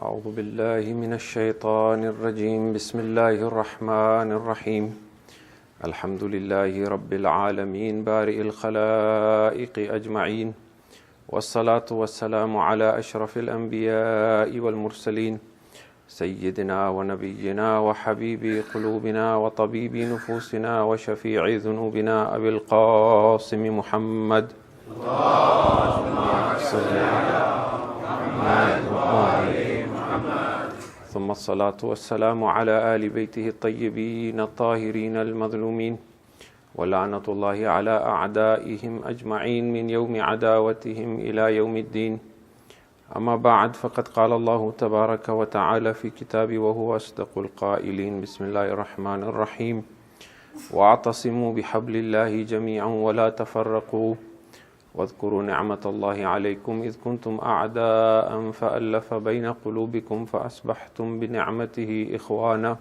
أعوذ بالله من الشيطان الرجيم بسم الله الرحمن الرحيم الحمد لله رب العالمين بارئ الخلائق أجمعين والصلاة والسلام على أشرف الأنبياء والمرسلين سيدنا ونبينا وحبيب قلوبنا وطبيب نفوسنا وشفيع ذنوبنا أبي القاسم محمد اللهم صل على محمد ثم الصلاة والسلام على آل بيته الطيبين الطاهرين المظلومين ولعنة الله على أعدائهم أجمعين من يوم عداوتهم إلى يوم الدين. أما بعد، فقد قال الله تبارك وتعالى في كتابه وهو أصدق القائلين: بسم الله الرحمن الرحيم واعتصموا بحبل الله جميعا ولا تفرقوا واذكروا نعمة الله عليكم إذ كنتم أعداء فألف بين قلوبكم فأصبحتم بنعمته إخوانا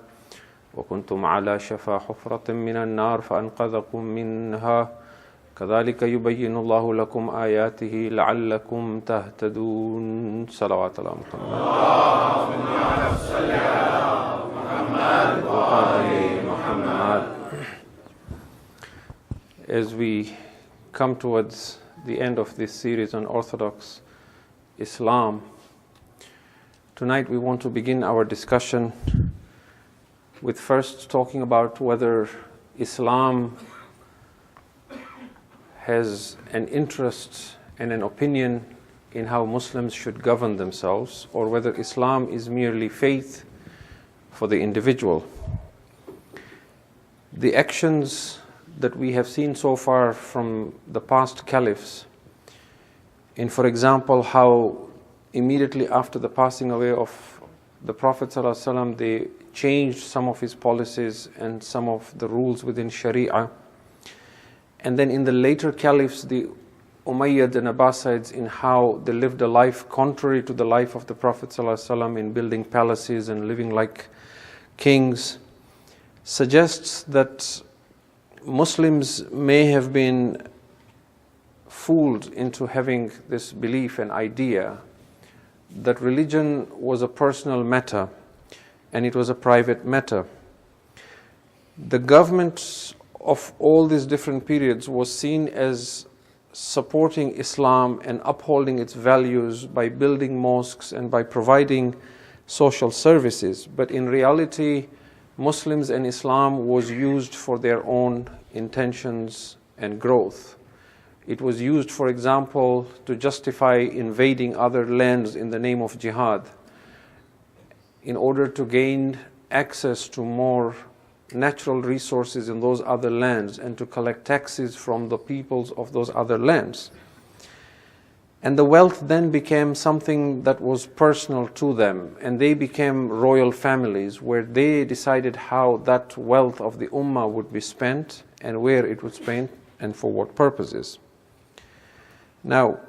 وكنتم على شفا حفرة من النار فأنقذكم منها كذلك يبين الله لكم آياته لعلكم تهتدون. صلوات الله محمد. As we come towards the end of this series on Orthodox Islam, tonight we want to begin our discussion with first talking about whether Islam has an interest and an opinion in how Muslims should govern themselves, or whether Islam is merely faith for the individual. The actions that we have seen so far from the past caliphs, in, for example, how immediately after the passing away of the Prophet ﷺ, they changed some of his policies and some of the rules within Sharia. And then in the later caliphs, the Umayyad and Abbasids, in how they lived a life contrary to the life of the Prophet ﷺ in building palaces and living like kings, suggests that Muslims may have been fooled into having this belief and idea that religion was a personal matter and it was a private matter. The government of all these different periods was seen as supporting Islam and upholding its values by building mosques and by providing social services. But in reality, Muslims and Islam was used for their own intentions and growth. It was used, for example, to justify invading other lands in the name of jihad, in order to gain access to more natural resources in those other lands and to collect taxes from the peoples of those other lands. And the wealth then became something that was personal to them, and they became royal families where they decided how that wealth of the Ummah would be spent and where it would be spent and for what purposes. Now,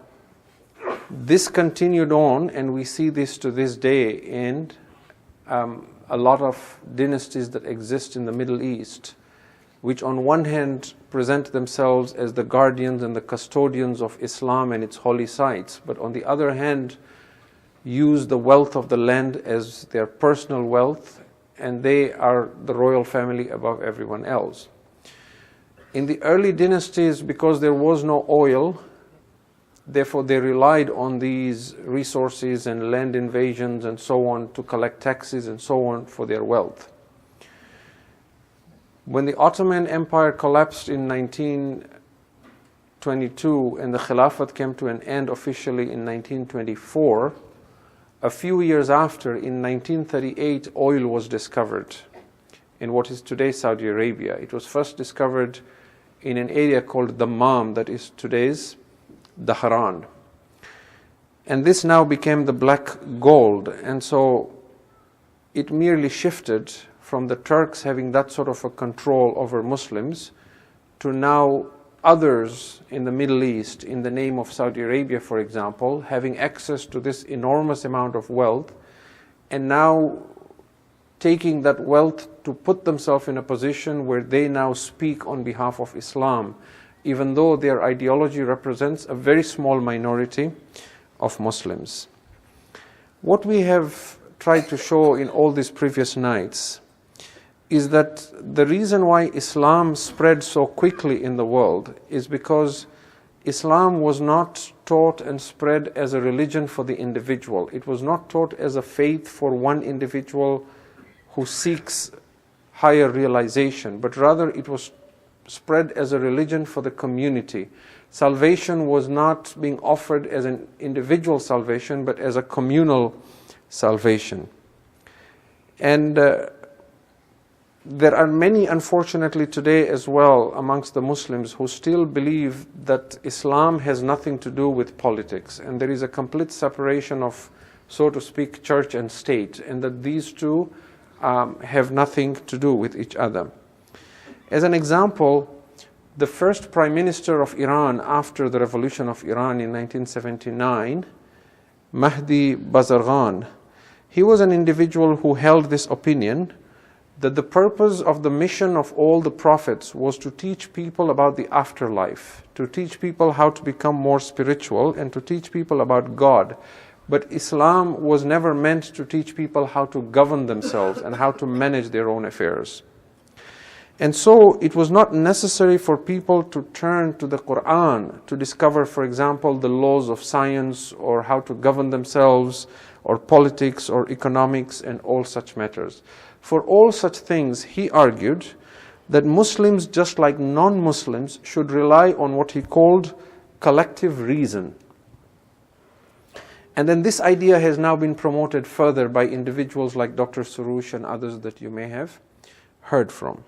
this continued on, and we see this to this day in a lot of dynasties that exist in the Middle East, which on one hand present themselves as the guardians and the custodians of Islam and its holy sites, but on the other hand use the wealth of the land as their personal wealth, and they are the royal family above everyone else. In the early dynasties, because there was no oil, therefore they relied on these resources and land invasions and so on to collect taxes and so on for their wealth. When the Ottoman Empire collapsed in 1922 and the Khilafat came to an end officially in 1924, a few years after, in 1938, oil was discovered in what is today Saudi Arabia. It was first discovered in an area called Dammam, that is today's Dhahran. And this now became the black gold, and so it merely shifted from the Turks having that sort of a control over Muslims to now others in the Middle East, in the name of Saudi Arabia, for example, having access to this enormous amount of wealth, and now taking that wealth to put themselves in a position where they now speak on behalf of Islam, even though their ideology represents a very small minority of Muslims. What we have tried to show in all these previous nights is that the reason why Islam spread so quickly in the world is because Islam was not taught and spread as a religion for the individual. It was not taught as a faith for one individual who seeks higher realization, but rather it was spread as a religion for the community. Salvation was not being offered as an individual salvation, but as a communal salvation. And there are many, unfortunately, today as well amongst the Muslims who still believe that Islam has nothing to do with politics, and there is a complete separation of, so to speak, church and state, and that these two have nothing to do with each other. As an example, the first Prime Minister of Iran after the revolution of Iran in 1979, Mahdi Bazargan, he was an individual who held this opinion that the purpose of the mission of all the prophets was to teach people about the afterlife, to teach people how to become more spiritual, and to teach people about God. But Islam was never meant to teach people how to govern themselves and how to manage their own affairs. And so it was not necessary for people to turn to the Quran to discover, for example, the laws of science or how to govern themselves or politics or economics and all such matters. For all such things, he argued that Muslims, just like non-Muslims, should rely on what he called collective reason. And then this idea has now been promoted further by individuals like Dr. Soroush and others that you may have heard from.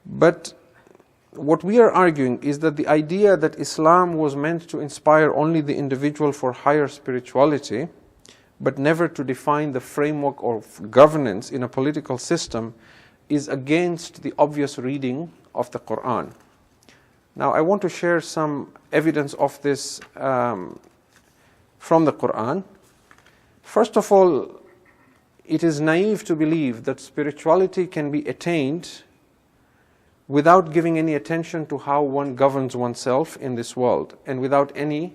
But what we are arguing is that the idea that Islam was meant to inspire only the individual for higher spirituality, but never to define the framework of governance in a political system, is against the obvious reading of the Quran. Now, I want to share some evidence of this from the Quran. First of all, it is naive to believe that spirituality can be attained without giving any attention to how one governs oneself in this world and without any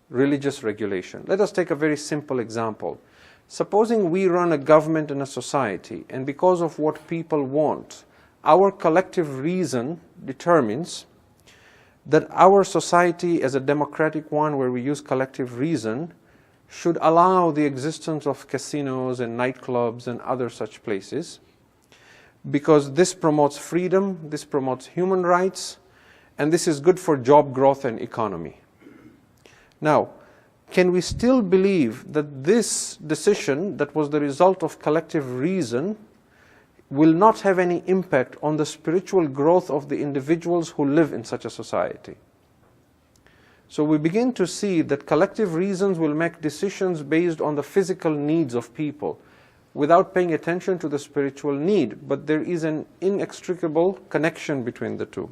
religious regulation. Let us take a very simple example. Supposing we run a government and a society, and because of what people want, our collective reason determines that our society, as a democratic one where we use collective reason, should allow the existence of casinos and nightclubs and other such places, because this promotes freedom, this promotes human rights, and this is good for job growth and economy. Now, can we still believe that this decision that was the result of collective reason will not have any impact on the spiritual growth of the individuals who live in such a society? So we begin to see that collective reasons will make decisions based on the physical needs of people without paying attention to the spiritual need, but there is an inextricable connection between the two.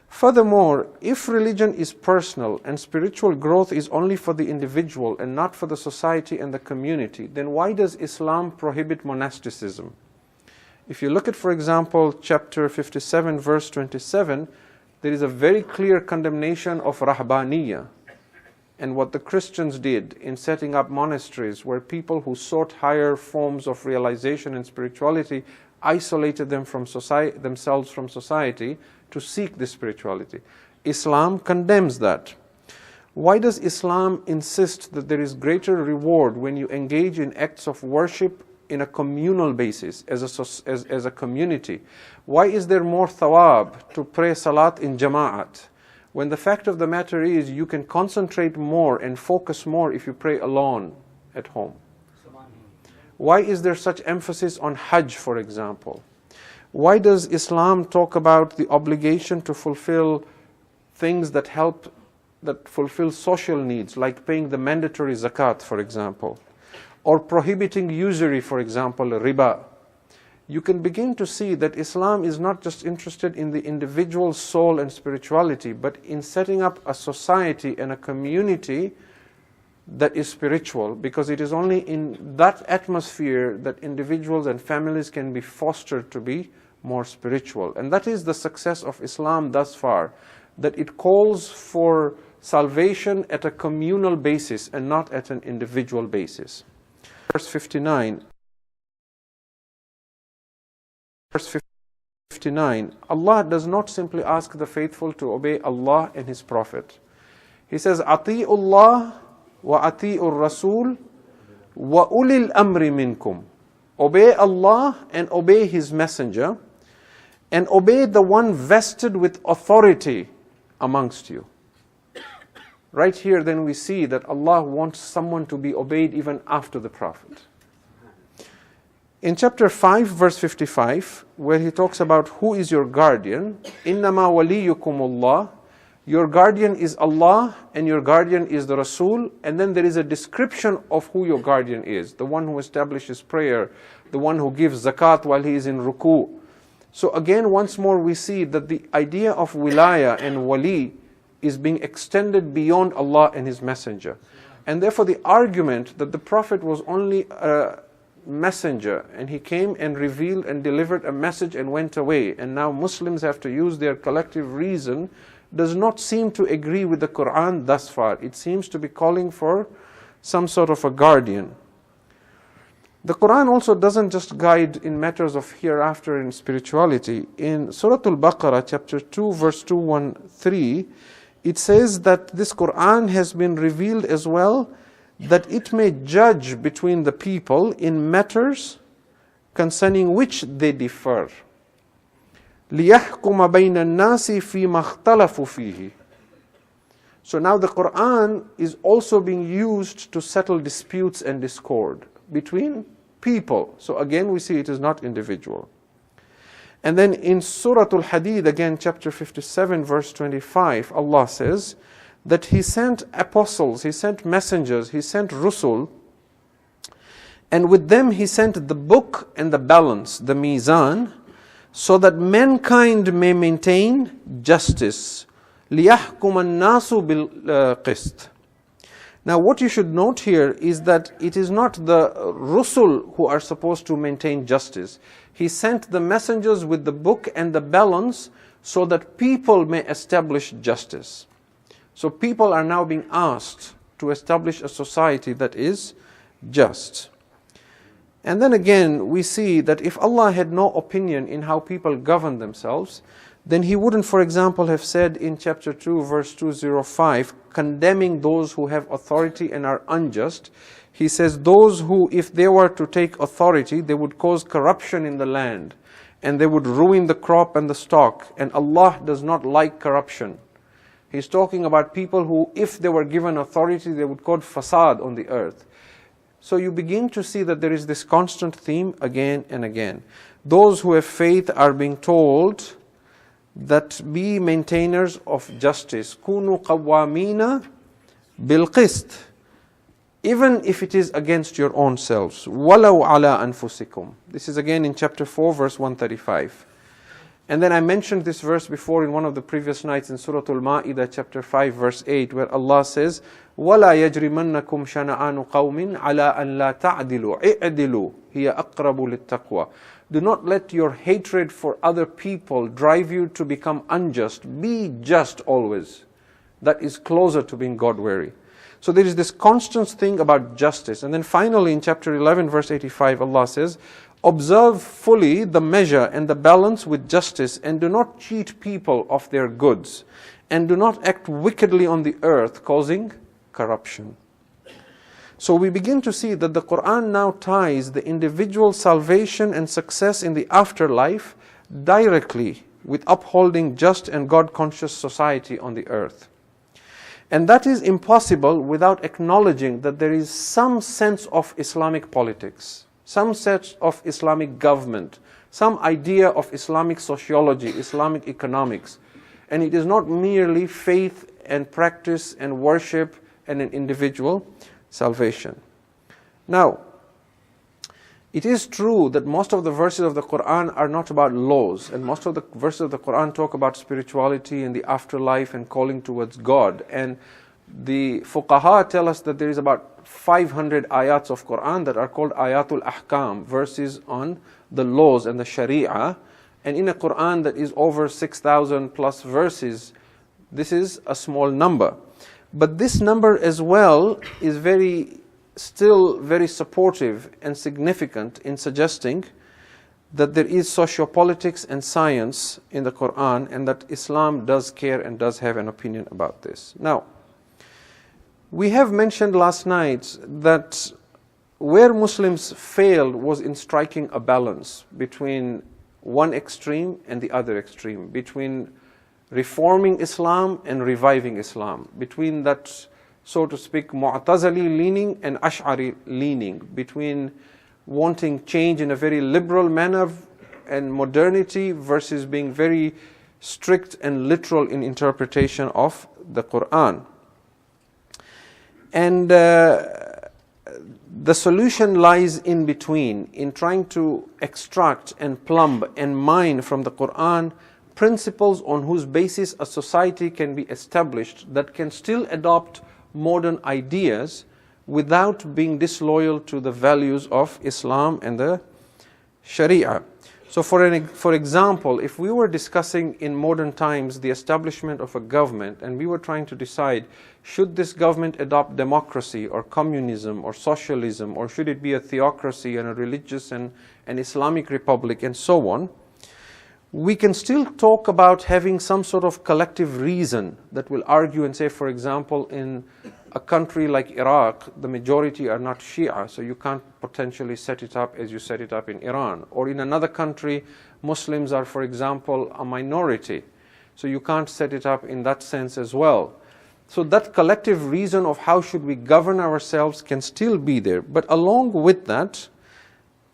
Furthermore, if religion is personal and spiritual growth is only for the individual and not for the society and the community, then why does Islam prohibit monasticism? If you look at, for example, chapter 57, verse 27, there is a very clear condemnation of rahbaniyya and what the Christians did in setting up monasteries where people who sought higher forms of realization and spirituality isolated them from themselves from society to seek this spirituality. Islam condemns that. Why does Islam insist that there is greater reward when you engage in acts of worship in a communal basis, as a community? Why is there more thawab to pray salat in jama'at, when the fact of the matter is you can concentrate more and focus more if you pray alone at home? Why is there such emphasis on Hajj, for example? Why does Islam talk about the obligation to fulfill things that fulfill social needs, like paying the mandatory zakat, for example, or prohibiting usury, for example, riba? You can begin to see that Islam is not just interested in the individual's soul and spirituality, but in setting up a society and a community that is spiritual, because it is only in that atmosphere that individuals and families can be fostered to be more spiritual. And that is the success of Islam thus far, that it calls for salvation at a communal basis and not at an individual basis. verse 59. Verse 59, Allah does not simply ask the faithful to obey Allah and His Prophet. He says, أَطِيعُ اللَّهِ وَأَطِيعُ الرَّسُولِ وَأُولِي الْأَمْرِ مِنْكُمْ. Obey Allah and obey His Messenger, and obey the one vested with authority amongst you. Right here then we see that Allah wants someone to be obeyed even after the Prophet. In chapter 5, verse 55, where He talks about who is your guardian, إِنَّمَا وَلِيُّكُمُ اللَّهِ, your guardian is Allah and your guardian is the Rasul, and then there is a description of who your guardian is, the one who establishes prayer, the one who gives zakat while he is in ruku. So again, once more we see that the idea of wilaya and wali is being extended beyond Allah and His Messenger. And therefore the argument that the Prophet was only a messenger and he came and revealed and delivered a message and went away, and now Muslims have to use their collective reason, does not seem to agree with the Quran thus far. It seems to be calling for some sort of a guardian. The Quran also doesn't just guide in matters of hereafter and spirituality. In Surah Al-Baqarah, chapter 2, verse 213, it says that this Quran has been revealed as well, that it may judge between the people in matters concerning which they differ. لِيَحْكُمَ بَيْنَ النَّاسِ فِي مَا اخْتَلَفُوا فِيهِ. So now the Quran is also being used to settle disputes and discord between people. So again we see it is not individual. And then in Surah Al-Hadid, again chapter 57, verse 25, Allah says that He sent apostles, He sent messengers, He sent Rusul, and with them He sent the book and the balance, the mizan, so that mankind may maintain justice. لِيَحْكُمَ النَّاسُ بِالْقِسْطِ. Now what you should note here is that it is not the Rusul who are supposed to maintain justice. He sent the messengers with the book and the balance so that people may establish justice. So people are now being asked to establish a society that is just. And then again, we see that if Allah had no opinion in how people govern themselves, then He wouldn't, for example, have said in chapter 2, verse 205, condemning those who have authority and are unjust. He says, those who, if they were to take authority, they would cause corruption in the land, and they would ruin the crop and the stock, and Allah does not like corruption. He's talking about people who, if they were given authority, they would cause fasad on the earth. So you begin to see that there is this constant theme again and again. Those who have faith are being told that be maintainers of justice. كُونُوا قَوَّامِينَ بِالْقِسْطِ. Even if it is against your own selves. وَلَوْ عَلَىٰ أَنفُسِكُمْ. This is again in chapter 4, verse 135. And then I mentioned this verse before in one of the previous nights in Surah Al-Ma'idah, chapter 5, verse 8, where Allah says, وَلَا يَجْرِمَنَّكُمْ شَنَآنُ قَوْمٍ عَلَىٰ أَنْ لَا تَعْدِلُوا اِعْدِلُوا هِيَ أَقْرَبُ لِلتَّقْوَى. Do not let your hatred for other people drive you to become unjust. Be just always. That is closer to being God-weary. So there is this constant thing about justice. And then finally in chapter 11, verse 85, Allah says, observe fully the measure and the balance with justice, and do not cheat people of their goods, and do not act wickedly on the earth, causing corruption. So we begin to see that the Quran now ties the individual salvation and success in the afterlife directly with upholding just and God-conscious society on the earth. And that is impossible without acknowledging that there is some sense of Islamic politics, some sense of Islamic government, some idea of Islamic sociology, Islamic economics. And it is not merely faith and practice and worship and an individual salvation. Now, it is true that most of the verses of the Quran are not about laws, and most of the verses of the Quran talk about spirituality and the afterlife and calling towards God. And the fuqaha tell us that there is about 500 ayats of Quran that are called ayatul ahkam, verses on the laws and the sharia. And in a Quran that is over 6,000 plus verses, this is a small number. But this number as well is very still very supportive and significant in suggesting that there is sociopolitics and science in the Quran, and that Islam does care and does have an opinion about this. Now, we have mentioned last night that where Muslims failed was in striking a balance between one extreme and the other extreme, between reforming Islam and reviving Islam, between that, so to speak, Mu'tazili leaning and Ash'ari leaning, between wanting change in a very liberal manner and modernity versus being very strict and literal in interpretation of the Quran. And the solution lies in between, in trying to extract and plumb and mine from the Quran principles on whose basis a society can be established that can still adopt modern ideas without being disloyal to the values of Islam and the Sharia. So for example, if we were discussing in modern times the establishment of a government, and we were trying to decide, should this government adopt democracy or communism or socialism, or should it be a theocracy and a religious and an Islamic republic and so on, we can still talk about having some sort of collective reason that will argue and say, for example, in a country like Iraq, the majority are not Shia, so you can't potentially set it up as you set it up in Iran. Or in another country, Muslims are, for example, a minority, so you can't set it up in that sense as well. So that collective reason of how should we govern ourselves can still be there. But along with that,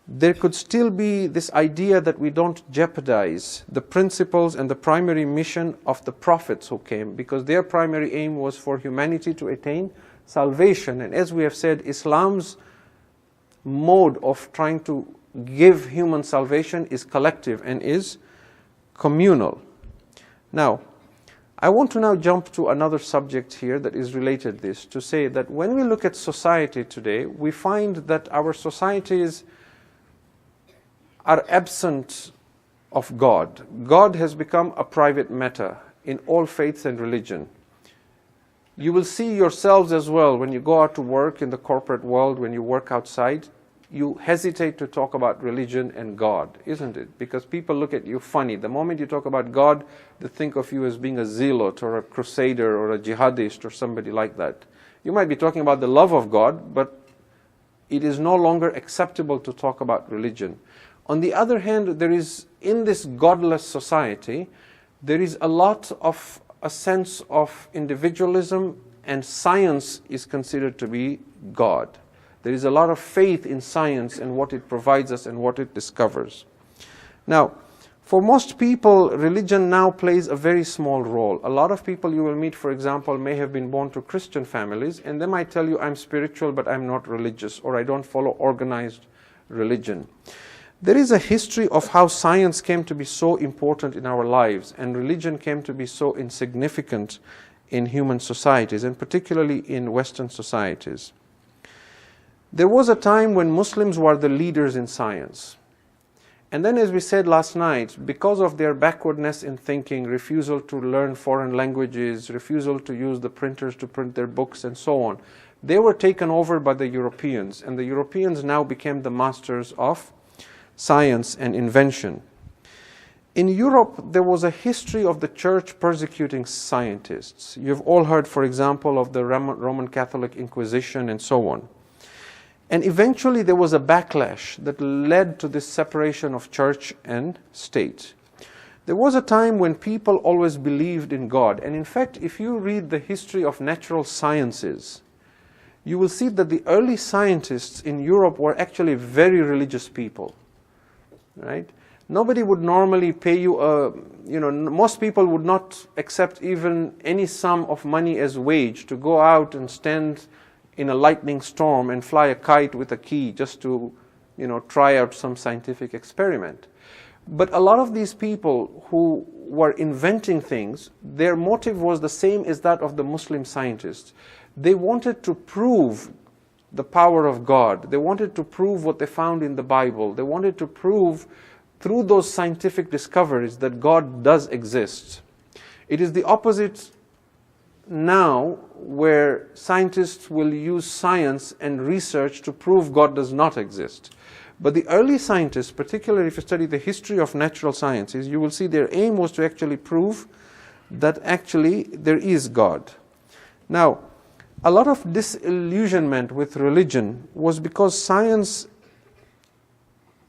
there could still be this idea that we don't jeopardize the principles and the primary mission of the prophets who came, because their primary aim was for humanity to attain salvation. And as we have said, Islam's mode of trying to give human salvation is collective and is communal. Now, I want to now jump to another subject here that is related to this, to say that when we look at society today, we find that our societies are absent of God. God has become a private matter in all faiths and religion. You will see yourselves as well when you go out to work in the corporate world, when you work outside, you hesitate to talk about religion and God, isn't it? Because people look at you funny. The moment you talk about God, they think of you as being a zealot or a crusader or a jihadist or somebody like that. You might be talking about the love of God, but it is no longer acceptable to talk about religion. On the other hand, there is, in this godless society, there is a lot of a sense of individualism, and science is considered to be God. There is a lot of faith in science and what it provides us and what it discovers. Now, for most people, religion now plays a very small role. A lot of people you will meet, for example, may have been born to Christian families, and they might tell you, I'm spiritual, but I'm not religious, or I don't follow organized religion. There is a history of how science came to be so important in our lives, and religion came to be so insignificant in human societies, and particularly in Western societies. There was a time when Muslims were the leaders in science. And then, as we said last night, because of their backwardness in thinking, refusal to learn foreign languages, refusal to use the printers to print their books and so on, they were taken over by the Europeans, and the Europeans now became the masters of science and invention. In Europe, there was a history of the church persecuting scientists. You've all heard, for example, of the Roman Catholic Inquisition and so on. And eventually there was a backlash that led to this separation of church and state. There was a time when people always believed in God. And in fact, if you read the history of natural sciences, you will see that the early scientists in Europe were actually very religious people. Right? Nobody would normally pay you most people would not accept even any sum of money as wage to go out and stand in a lightning storm and fly a kite with a key just to, try out some scientific experiment. But a lot of these people who were inventing things, their motive was the same as that of the Muslim scientists. They wanted to prove the power of God. They wanted to prove what they found in the Bible. They wanted to prove through those scientific discoveries that God does exist. It is the opposite now where scientists will use science and research to prove God does not exist. But the early scientists, particularly if you study the history of natural sciences, you will see their aim was to actually prove that actually there is God. Now, a lot of disillusionment with religion was because science,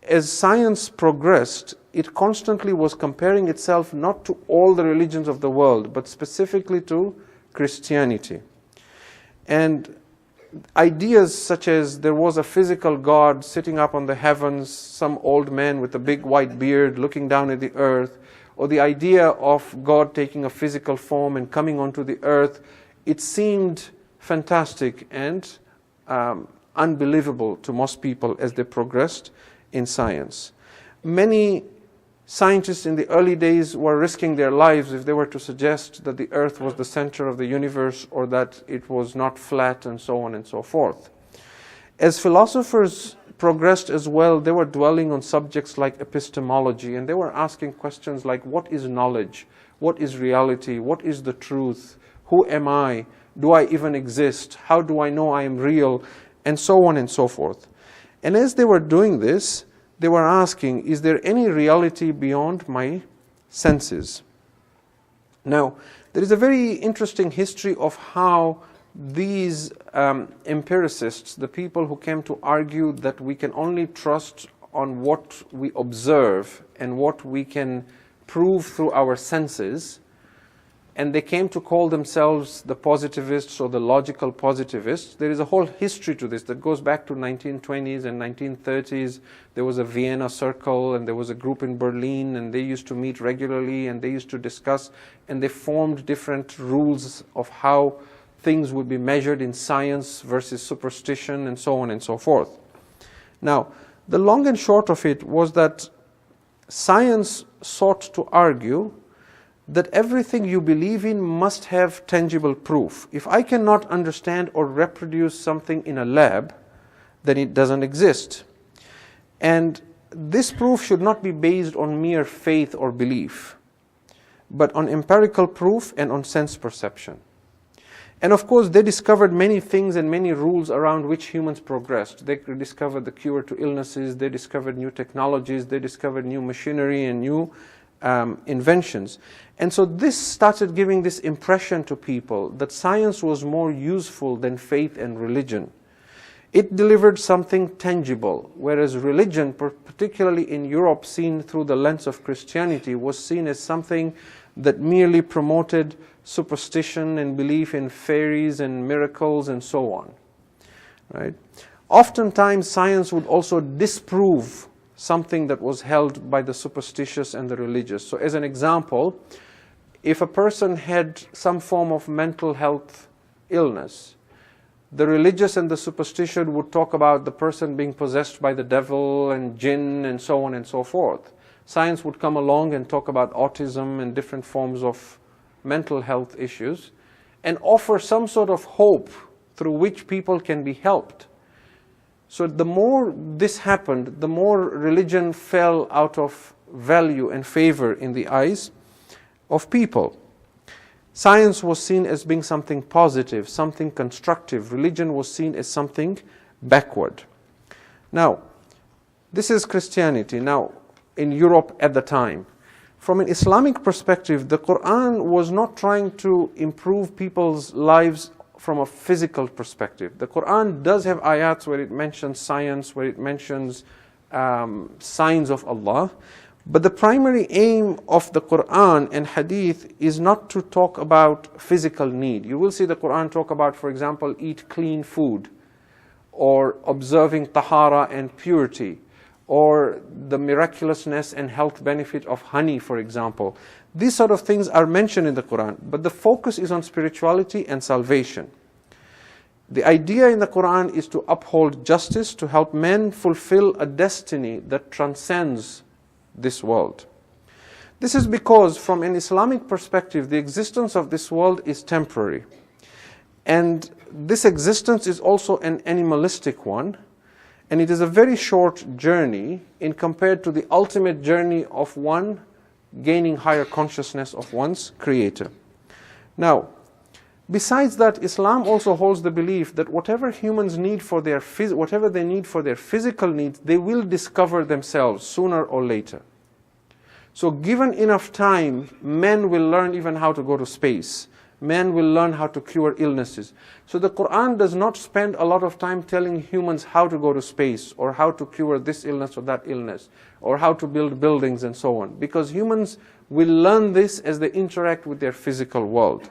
as science progressed, it constantly was comparing itself not to all the religions of the world, but specifically to Christianity. And ideas such as there was a physical God sitting up on the heavens, some old man with a big white beard looking down at the earth, or the idea of God taking a physical form and coming onto the earth, it seemed fantastic and unbelievable to most people as they progressed in science. Many scientists in the early days were risking their lives if they were to suggest that the earth was the center of the universe or that it was not flat and so on and so forth. As philosophers progressed as well, they were dwelling on subjects like epistemology, and they were asking questions like, what is knowledge? What is reality? What is the truth? Who am I? Do I even exist? How do I know I am real? And so on and so forth. And as they were doing this, they were asking, is there any reality beyond my senses? Now, there is a very interesting history of how these empiricists, the people who came to argue that we can only trust on what we observe and what we can prove through our senses, and they came to call themselves the positivists or the logical positivists. There is a whole history to this that goes back to 1920s and 1930s. There was a Vienna Circle, and there was a group in Berlin, and they used to meet regularly, and they used to discuss, and they formed different rules of how things would be measured in science versus superstition, and so on and so forth. Now, the long and short of it was that science sought to argue that everything you believe in must have tangible proof. If I cannot understand or reproduce something in a lab, then it doesn't exist. And this proof should not be based on mere faith or belief, but on empirical proof and on sense perception. And of course, they discovered many things and many rules around which humans progressed. They discovered the cure to illnesses, they discovered new technologies, they discovered new machinery and new inventions. And so this started giving this impression to people that science was more useful than faith and religion. It delivered something tangible, whereas religion, particularly in Europe, seen through the lens of Christianity, was seen as something that merely promoted superstition and belief in fairies and miracles and so on. Right? Oftentimes, science would also disprove something that was held by the superstitious and the religious. So as an example, if a person had some form of mental health illness, the religious and the superstition would talk about the person being possessed by the devil and jinn and so on and so forth. Science would come along and talk about autism and different forms of mental health issues and offer some sort of hope through which people can be helped. So the more this happened, the more religion fell out of value and favor in the eyes of people. Science was seen as being something positive, something constructive. Religion was seen as something backward. Now, this is Christianity. Now, in Europe at the time, from an Islamic perspective, the Quran was not trying to improve people's lives from a physical perspective. The Quran does have ayats where it mentions science, where it mentions signs of Allah, but the primary aim of the Quran and Hadith is not to talk about physical need. You will see the Quran talk about, for example, eat clean food, or observing tahara and purity, or the miraculousness and health benefit of honey, for example. These sort of things are mentioned in the Quran, but the focus is on spirituality and salvation. The idea in the Quran is to uphold justice, to help men fulfill a destiny that transcends this world. This is because, from an Islamic perspective, the existence of this world is temporary. And this existence is also an animalistic one, and it is a very short journey in compared to the ultimate journey of one gaining higher consciousness of one's creator. Now, Besides that, Islam also holds the belief that whatever humans need for their whatever they need for their physical needs, they will discover themselves sooner or later. So given enough time, men will learn even how to go to space. Men will learn how to cure illnesses. So the Quran does not spend a lot of time telling humans how to go to space, or how to cure this illness or that illness, or how to build buildings and so on, because humans will learn this as they interact with their physical world.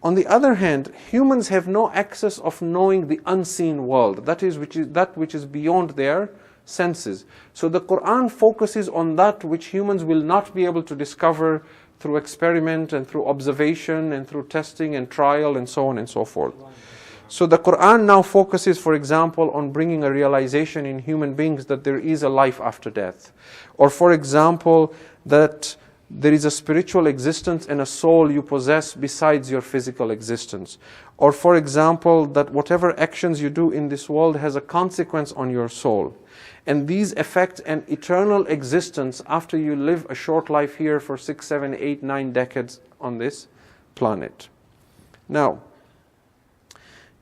On the other hand, humans have no access of knowing the unseen world, that which is beyond their senses. So the Quran focuses on that which humans will not be able to discover through experiment and through observation and through testing and trial and so on and so forth. So the Quran now focuses, for example, on bringing a realization in human beings that there is a life after death. Or for example, that there is a spiritual existence and a soul you possess besides your physical existence. Or for example, that whatever actions you do in this world has a consequence on your soul. And these affect an eternal existence after you live a short life here for 6, 7, 8, 9 decades on this planet. Now,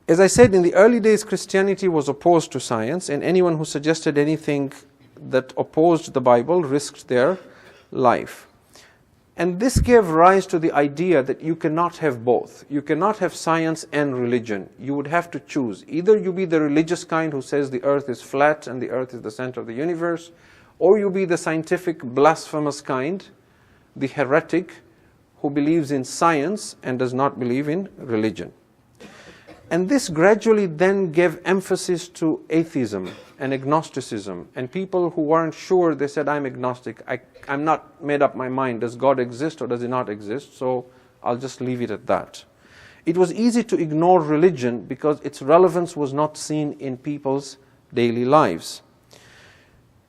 as I said, in the early days, Christianity was opposed to science, and anyone who suggested anything that opposed the Bible risked their life. And this gave rise to the idea that you cannot have both. You cannot have science and religion. You would have to choose. Either you be the religious kind who says the earth is flat and the earth is the center of the universe, or you be the scientific, blasphemous kind, the heretic who believes in science and does not believe in religion. And this gradually then gave emphasis to atheism and agnosticism. And people who weren't sure, they said, I'm agnostic. I'm not made up my mind. Does God exist or does he not exist? So I'll just leave it at that. It was easy to ignore religion because its relevance was not seen in people's daily lives.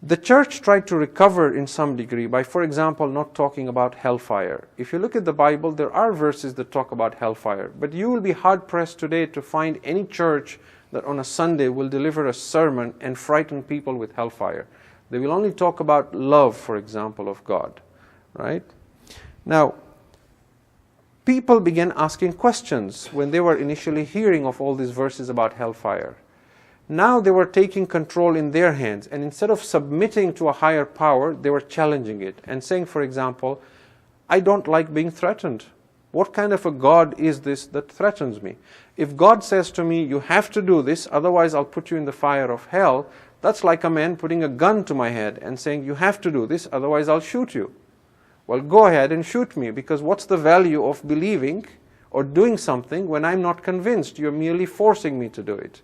The church tried to recover in some degree by, for example, not talking about hellfire. If you look at the Bible, there are verses that talk about hellfire, but you will be hard-pressed today to find any church that on a Sunday will deliver a sermon and frighten people with hellfire. They will only talk about love, for example, of God, right? Now, people began asking questions when they were initially hearing of all these verses about hellfire. Now they were taking control in their hands, and instead of submitting to a higher power, they were challenging it and saying, for example, I don't like being threatened. What kind of a God is this that threatens me? If God says to me, you have to do this, otherwise I'll put you in the fire of hell, that's like a man putting a gun to my head and saying, you have to do this, otherwise I'll shoot you. Well, go ahead and shoot me, because what's the value of believing or doing something when I'm not convinced? You're merely forcing me to do it.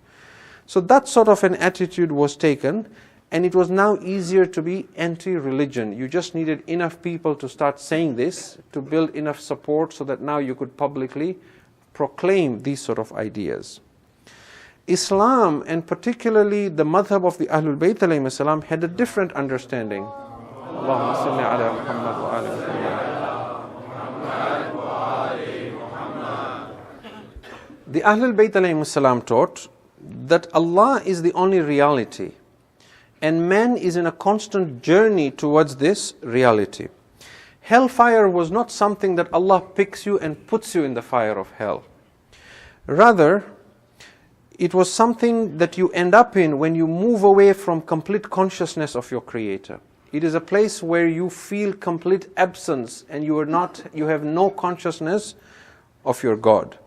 So that sort of an attitude was taken, and it was now easier to be anti-religion. You just needed enough people to start saying this, to build enough support so that now you could publicly proclaim these sort of ideas. Islam, and particularly the madhab of the Ahlul Bayt alayhim salam, had a different understanding. Allahumma salli ala Muhammad wa ala Muhammad. The Ahlul Bayt alayhim salam taught that Allah is the only reality, and man is in a constant journey towards this reality. Hellfire was not something that Allah picks you and puts you in the fire of hell. Rather, it was something that you end up in when you move away from complete consciousness of your Creator. It is a place where you feel complete absence and you have no consciousness of your God.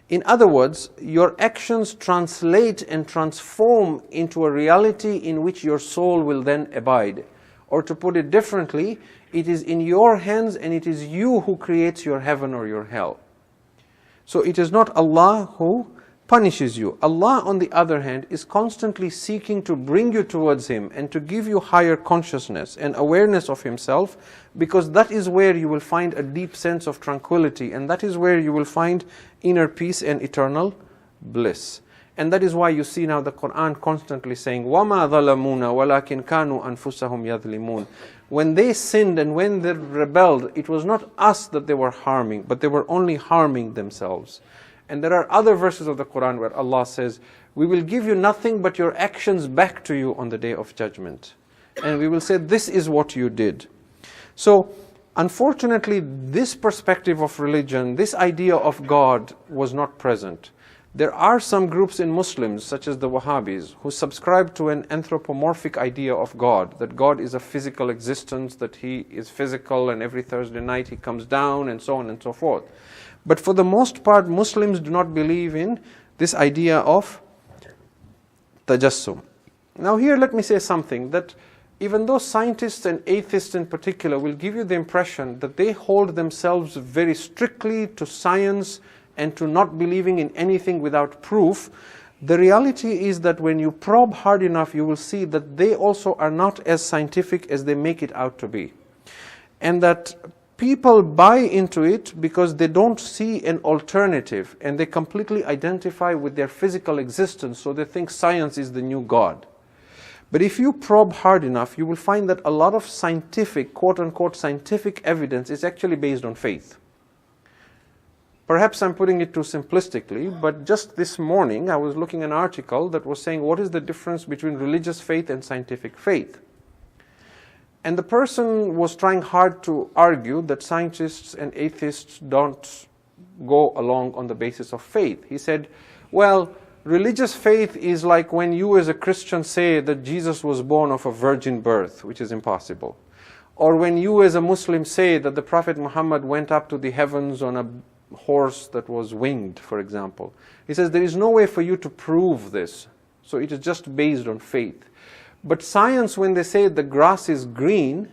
In other words, your actions translate and transform into a reality in which your soul will then abide. Or to put it differently, it is in your hands and it is you who creates your heaven or your hell. So it is not Allah who punishes you. Allah, on the other hand, is constantly seeking to bring you towards Him and to give you higher consciousness and awareness of Himself, because that is where you will find a deep sense of tranquility, and that is where you will find inner peace and eternal bliss. And that is why you see now the Quran constantly saying, وَمَا ظَلَمُونَ وَلَكِنْ كَانُوا أَنفُسَهُمْ يَظْلِمُونَ. When they sinned and when they rebelled, it was not us that they were harming, but they were only harming themselves. And there are other verses of the Quran where Allah says, we will give you nothing but your actions back to you on the day of judgment. And we will say, this is what you did. So, Unfortunately, this perspective of religion, this idea of God, was not present. There are some groups in Muslims, such as the Wahhabis, who subscribe to an anthropomorphic idea of God, that God is a physical existence, that He is physical and every Thursday night He comes down and so on and so forth. But for the most part, Muslims do not believe in this idea of tajassum. Now here let me say something, that even though scientists and atheists in particular will give you the impression that they hold themselves very strictly to science and to not believing in anything without proof, the reality is that when you probe hard enough, you will see that they also are not as scientific as they make it out to be. And that people buy into it because they don't see an alternative and they completely identify with their physical existence, so they think science is the new God. But if you probe hard enough, you will find that a lot of scientific, quote-unquote scientific evidence is actually based on faith. Perhaps I'm putting it too simplistically, but just this morning I was looking at an article that was saying what is the difference between religious faith and scientific faith. And the person was trying hard to argue that scientists and atheists don't go along on the basis of faith. He said, well, religious faith is like when you as a Christian say that Jesus was born of a virgin birth, which is impossible. Or when you as a Muslim say that the Prophet Muhammad went up to the heavens on a horse that was winged, for example. He says there is no way for you to prove this. So it is just based on faith. But science, when they say the grass is green,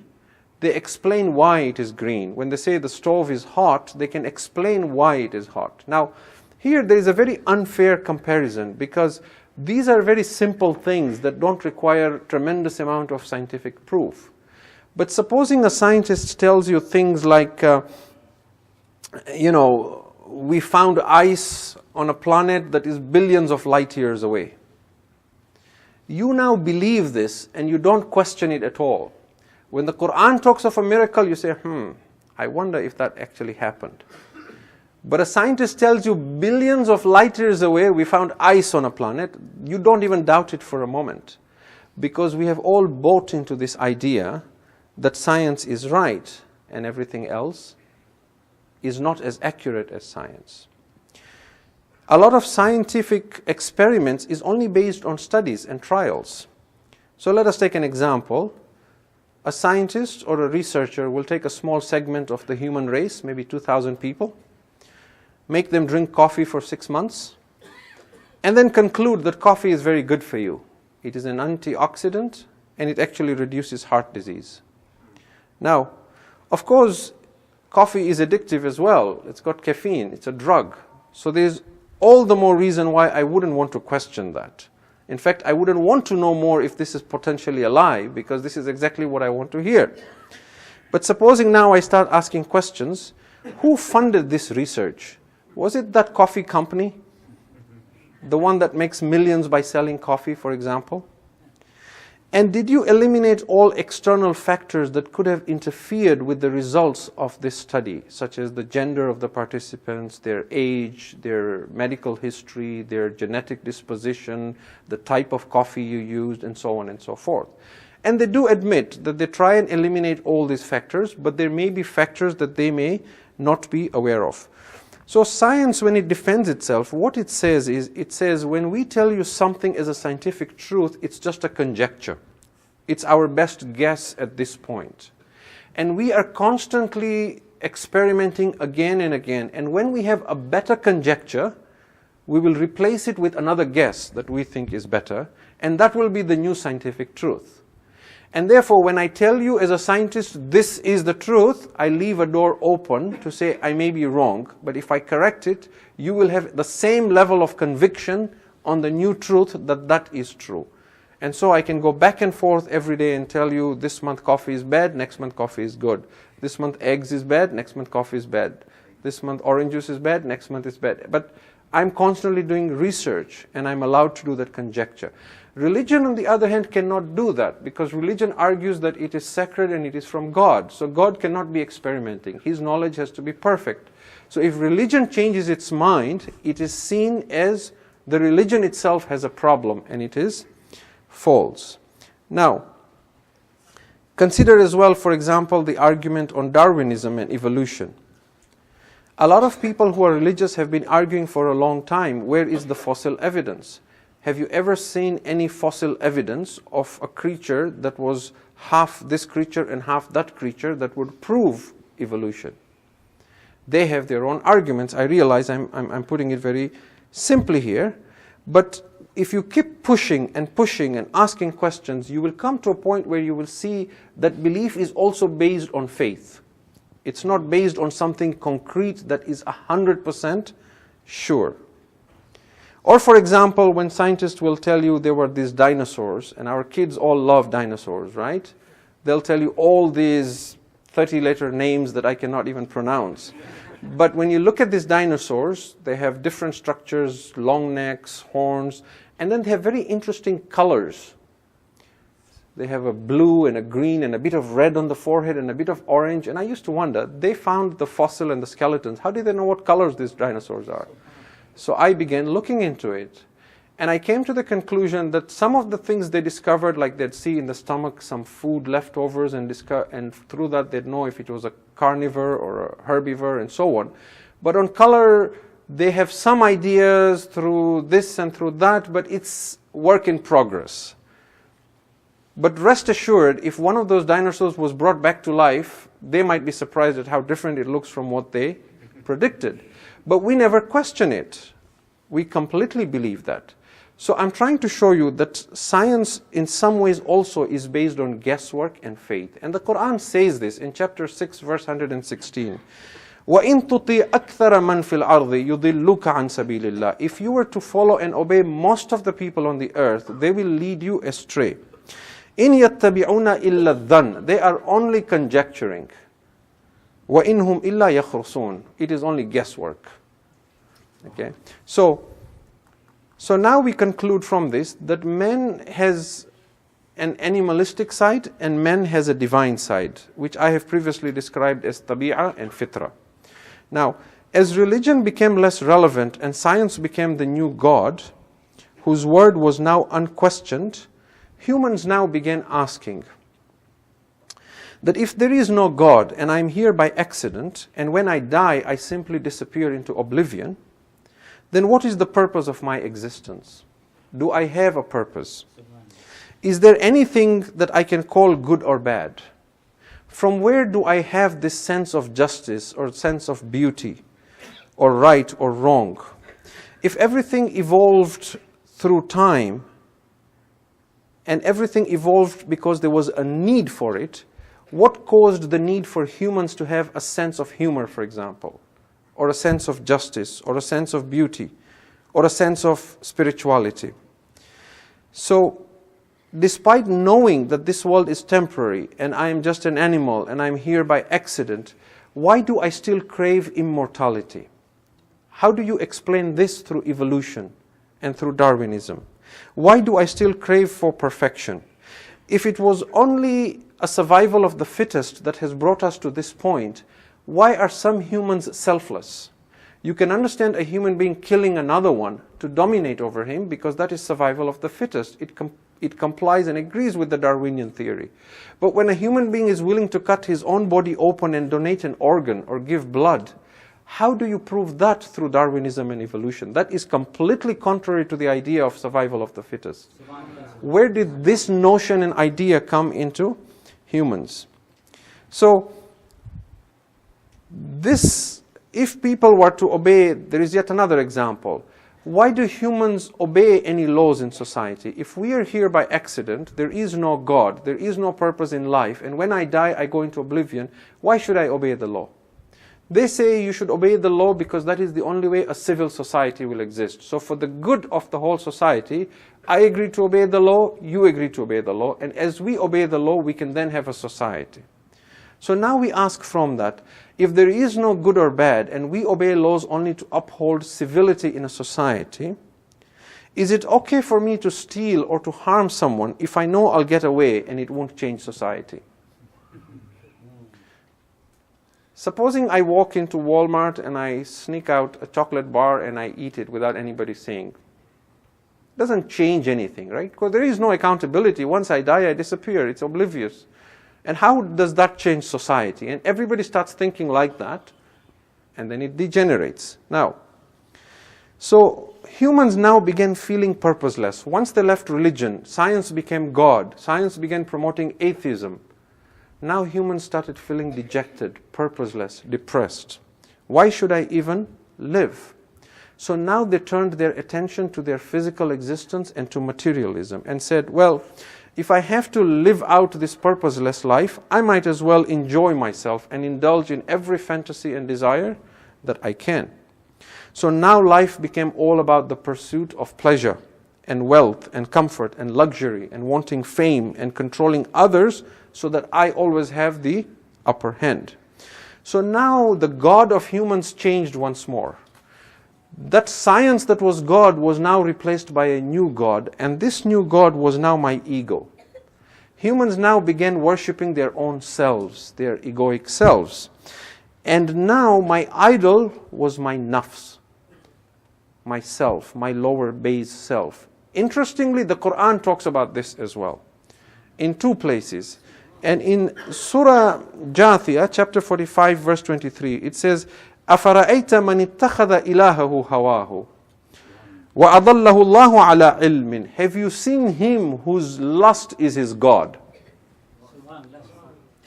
they explain why it is green. When they say the stove is hot, they can explain why it is hot. Now, here there is a very unfair comparison because these are very simple things that don't require tremendous amount of scientific proof. But supposing a scientist tells you things like, we found ice on a planet that is billions of light years away. You now believe this and you don't question it at all. When the Quran talks of a miracle, you say, I wonder if that actually happened. But a scientist tells you billions of light years away, we found ice on a planet, you don't even doubt it for a moment. Because we have all bought into this idea that science is right and everything else is not as accurate as science. A lot of scientific experiments is only based on studies and trials. So let us take an example. A scientist or a researcher will take a small segment of the human race, maybe 2,000 people, make them drink coffee for 6 months, and then conclude that coffee is very good for you. It is an antioxidant, and it actually reduces heart disease. Now, of course, coffee is addictive as well. It's got caffeine, it's a drug. So there's all the more reason why I wouldn't want to question that. In fact, I wouldn't want to know more if this is potentially a lie, because this is exactly what I want to hear. But supposing now I start asking questions, who funded this research? Was it that coffee company? The one that makes millions by selling coffee, for example? And did you eliminate all external factors that could have interfered with the results of this study, such as the gender of the participants, their age, their medical history, their genetic disposition, the type of coffee you used, and so on and so forth? And they do admit that they try and eliminate all these factors, but there may be factors that they may not be aware of. So science, when it defends itself, what it says is, it says when we tell you something as a scientific truth, it's just a conjecture. It's our best guess at this point. And we are constantly experimenting again and again. And when we have a better conjecture, we will replace it with another guess that we think is better. And that will be the new scientific truth. And therefore, when I tell you as a scientist, this is the truth, I leave a door open to say I may be wrong. But if I correct it, you will have the same level of conviction on the new truth that that is true. And so I can go back and forth every day and tell you this month coffee is bad, next month coffee is good. This month eggs is bad, next month coffee is bad. This month orange juice is bad, next month is bad. But I'm constantly doing research and I'm allowed to do that conjecture. Religion, on the other hand, cannot do that because religion argues that it is sacred and it is from God. So God cannot be experimenting. His knowledge has to be perfect. So if religion changes its mind, it is seen as the religion itself has a problem and it is false. Now, Consider as well, for example, the argument on Darwinism and evolution. A lot of people who are religious have been arguing for a long time, where is the fossil evidence? Have you ever seen any fossil evidence of a creature that was half this creature and half that creature that would prove evolution? They have their own arguments. I realize I'm putting it very simply here, but if you keep pushing and asking questions, you will come to a point where you will see that belief is also based on faith. It's not based on something concrete that is 100% sure. Or for example, when scientists will tell you there were these dinosaurs, and our kids all love dinosaurs, right? They'll tell you all these 30-letter names that I cannot even pronounce. But when you look at these dinosaurs, they have different structures, long necks, horns, and then they have very interesting colors. They have a blue and a green and a bit of red on the forehead and a bit of orange. And I used to wonder, they found the fossil and the skeletons. How did they know what colors these dinosaurs are? So I began looking into it. And I came to the conclusion that some of the things they discovered, like they'd see in the stomach some food leftovers, and through that they'd know if it was a carnivore or a herbivore and so on. But on color, they have some ideas through this and through that, but it's work in progress. But rest assured, if one of those dinosaurs was brought back to life, they might be surprised at how different it looks from what they predicted. But we never question it. We completely believe that. So I'm trying to show you that science in some ways also is based on guesswork and faith. And the Quran says this in chapter 6, verse 116. وَإِن تُطِيعْ أَكْثَرَ مَنْ فِي الْأَرْضِ يُضِلُّكَ عَنْ سَبِيلِ اللَّهِ. If you were to follow and obey most of the people on the earth, they will lead you astray. إِن يَتَّبِعُونَ إِلَّا الظَّنَّ. They are only conjecturing. وَإِنْهُمْ إِلَّا يَخْرُصُونَ. It is only guesswork. Okay, so now we conclude from this that man has an animalistic side and man has a divine side, which I have previously described as tabi'ah and fitra. Now, as religion became less relevant and science became the new God, whose word was now unquestioned, humans now began asking that if there is no God and I'm here by accident, and when I die I simply disappear into oblivion, then what is the purpose of my existence? Do I have a purpose? Is there anything that I can call good or bad? From where do I have this sense of justice or sense of beauty or right or wrong? If everything evolved through time and everything evolved because there was a need for it, what caused the need for humans to have a sense of humor, for example? Or a sense of justice, or a sense of beauty, or a sense of spirituality. So, despite knowing that this world is temporary, and I am just an animal, and I'm here by accident, why do I still crave immortality? How do you explain this through evolution and through Darwinism? Why do I still crave for perfection? If it was only a survival of the fittest that has brought us to this point, why are some humans selfless? You can understand a human being killing another one to dominate over him because that is survival of the fittest. It complies and agrees with the Darwinian theory. But when a human being is willing to cut his own body open and donate an organ or give blood, how do you prove that through Darwinism and evolution? That is completely contrary to the idea of survival of the fittest. Where did this notion and idea come into humans? So, if people were to obey, there is yet another example. Why do humans obey any laws in society? If we are here by accident, there is no God, there is no purpose in life, and when I die I go into oblivion, why should I obey the law? They say you should obey the law because that is the only way a civil society will exist. So for the good of the whole society, I agree to obey the law, you agree to obey the law, and as we obey the law, we can then have a society. So now we ask from that, if there is no good or bad, and we obey laws only to uphold civility in a society, is it okay for me to steal or to harm someone if I know I'll get away and it won't change society? Supposing I walk into Walmart and I sneak out a chocolate bar and I eat it without anybody seeing. It doesn't change anything, right? Because there is no accountability. Once I die, I disappear. It's oblivious. And how does that change society? And everybody starts thinking like that, and then it degenerates. Now, so humans now began feeling purposeless. Once they left religion, science became God. Science began promoting atheism. Now humans started feeling dejected, purposeless, depressed. Why should I even live? So now they turned their attention to their physical existence and to materialism and said, well, if I have to live out this purposeless life, I might as well enjoy myself and indulge in every fantasy and desire that I can. So now life became all about the pursuit of pleasure and wealth and comfort and luxury and wanting fame and controlling others so that I always have the upper hand. So now the God of humans changed once more. That science that was God was now replaced by a new God, and this new God was now my ego. Humans now began worshipping their own selves, their egoic selves. And now my idol was my nafs, myself, my lower base self. Interestingly, the Quran talks about this as well, in two places. And in Surah Jathiyah, chapter 45, verse 23, it says, أَفَرَأَيْتَ مَنِ اتَّخَذَ إِلَهَهُ هَوَاهُ وَأَضَلَّهُ اللَّهُ عَلَىٰ عِلْمٍ. Have you seen him whose lust is his God?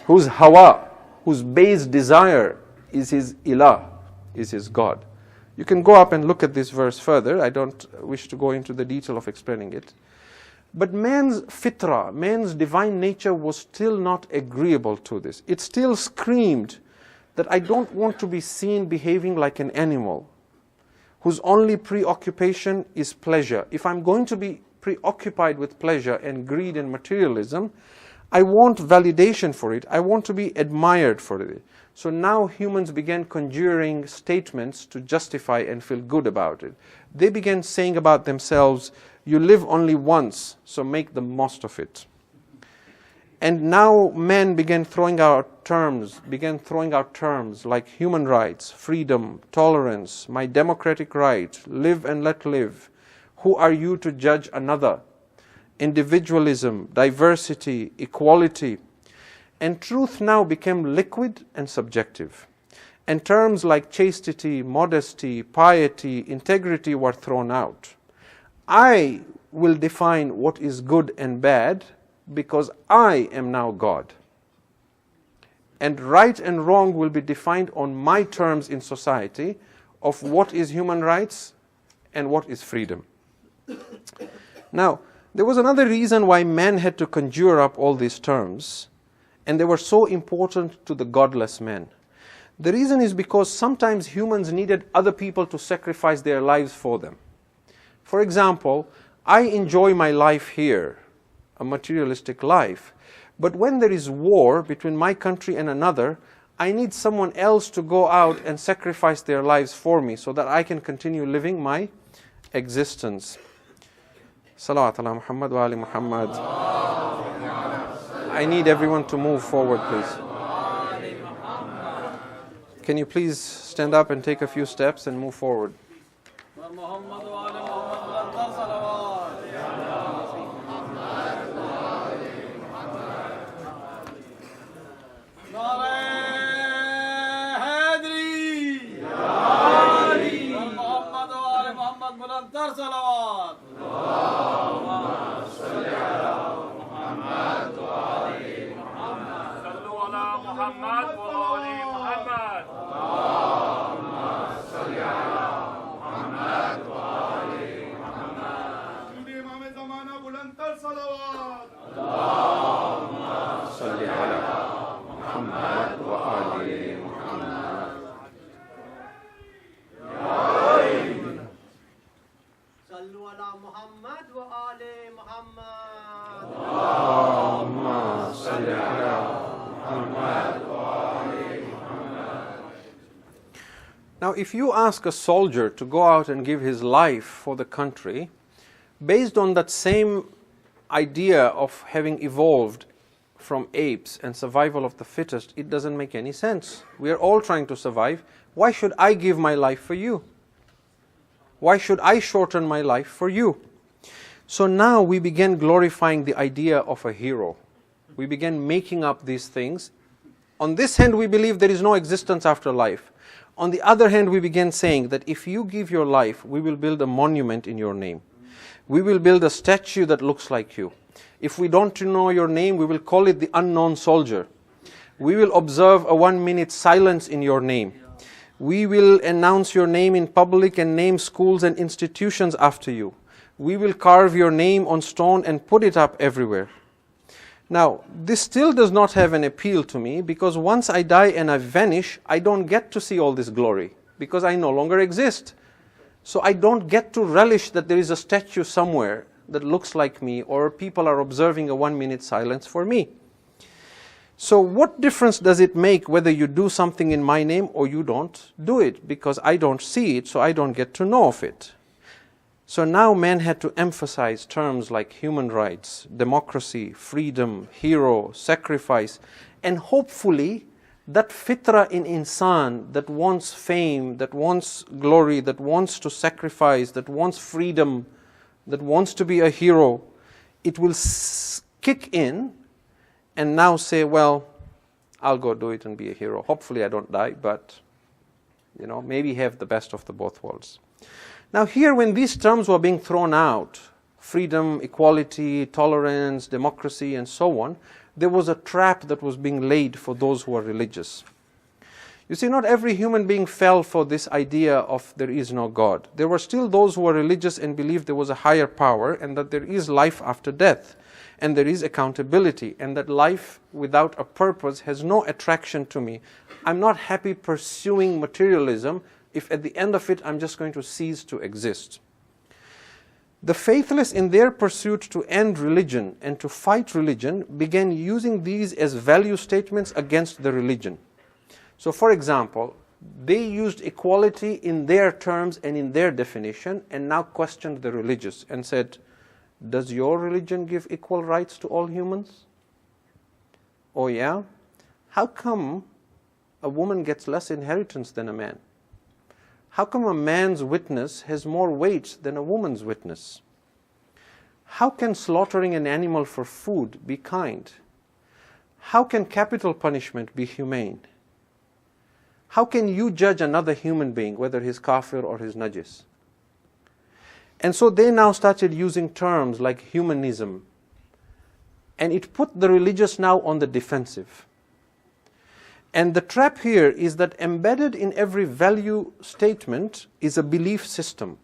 Whose hawa, whose base desire is his ilah, is his God. You can go up and look at this verse further. I don't wish to go into the detail of explaining it. But man's fitra, man's divine nature was still not agreeable to this. It still screamed that I don't want to be seen behaving like an animal whose only preoccupation is pleasure. If I'm going to be preoccupied with pleasure and greed and materialism, I want validation for it. I want to be admired for it. So now humans began conjuring statements to justify and feel good about it. They began saying about themselves, you live only once, so make the most of it. And now men began throwing out terms like human rights, freedom, tolerance, my democratic right, live and let live. Who are you to judge another? Individualism, diversity, equality. And truth now became liquid and subjective. And terms like chastity, modesty, piety, integrity were thrown out. I will define what is good and bad because I am now God. And right and wrong will be defined on my terms in society of what is human rights and what is freedom. Now, there was another reason why man had to conjure up all these terms, and they were so important to the godless men. The reason is because sometimes humans needed other people to sacrifice their lives for them. For example, I enjoy my life here, a materialistic life, but when there is war between my country and another, I need someone else to go out and sacrifice their lives for me so that I can continue living my existence. Salawat ala Muhammad wa ali Muhammad. I need everyone to move forward, please. Can you please stand up and take a few steps and move forward? Now, if you ask a soldier to go out and give his life for the country, based on that same idea of having evolved from apes and survival of the fittest, it doesn't make any sense. We are all trying to survive. Why should I give my life for you? Why should I shorten my life for you? So now we began glorifying the idea of a hero. We began making up these things. On this hand, we believe there is no existence after life. On the other hand, we began saying that if you give your life, we will build a monument in your name. We will build a statue that looks like you. If we don't know your name, we will call it the unknown soldier. We will observe a 1-minute silence in your name. We will announce your name in public and name schools and institutions after you. We will carve your name on stone and put it up everywhere. Now, this still does not have an appeal to me, because once I die and I vanish, I don't get to see all this glory, because I no longer exist. So I don't get to relish that there is a statue somewhere that looks like me, or people are observing a 1-minute silence for me. So what difference does it make whether you do something in my name or you don't do it? Because I don't see it, so I don't get to know of it. So now man had to emphasize terms like human rights, democracy, freedom, hero, sacrifice, and hopefully that fitra in insan that wants fame, that wants glory, that wants to sacrifice, that wants freedom, that wants to be a hero, it will kick in and now say, well, I'll go do it and be a hero. Hopefully I don't die, but maybe have the best of the both worlds. Now here, when these terms were being thrown out, freedom, equality, tolerance, democracy, and so on, there was a trap that was being laid for those who are religious. You see, not every human being fell for this idea of there is no God. There were still those who were religious and believed there was a higher power and that there is life after death, and there is accountability, and that life without a purpose has no attraction to me. I'm not happy pursuing materialism if at the end of it I'm just going to cease to exist. The faithless, in their pursuit to end religion and to fight religion, began using these as value statements against the religion. So for example, they used equality in their terms and in their definition, and now questioned the religious and said, does your religion give equal rights to all humans? Oh yeah? How come a woman gets less inheritance than a man? How come a man's witness has more weight than a woman's witness? How can slaughtering an animal for food be kind? How can capital punishment be humane? How can you judge another human being, whether he's kafir or he's najis? And so they now started using terms like humanism, and it put the religious now on the defensive. And the trap here is that embedded in every value statement is a belief system.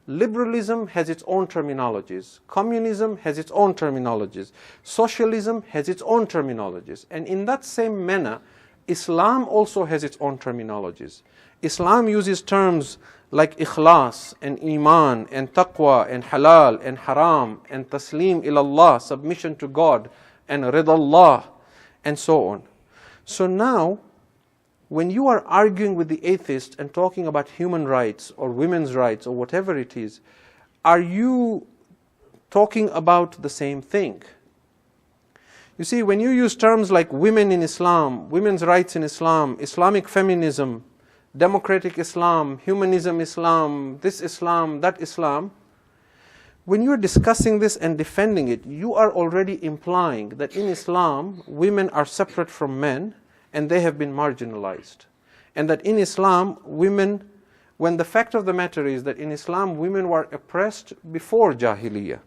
Liberalism has its own terminologies. Communism has its own terminologies. Socialism has its own terminologies. And in that same manner, Islam also has its own terminologies. Islam uses terms like ikhlas and iman and taqwa and halal and haram and taslim ilallah, submission to God, and ridallah, and so on. So now, when you are arguing with the atheist and talking about human rights or women's rights or whatever it is, are you talking about the same thing? You see, when you use terms like women in Islam, women's rights in Islam, Islamic feminism, democratic Islam, humanism Islam, this Islam, that Islam, when you're discussing this and defending it, you are already implying that in Islam, women are separate from men and they have been marginalized. And that in Islam, women, when the fact of the matter is that in Islam, women were oppressed before Jahiliyyah.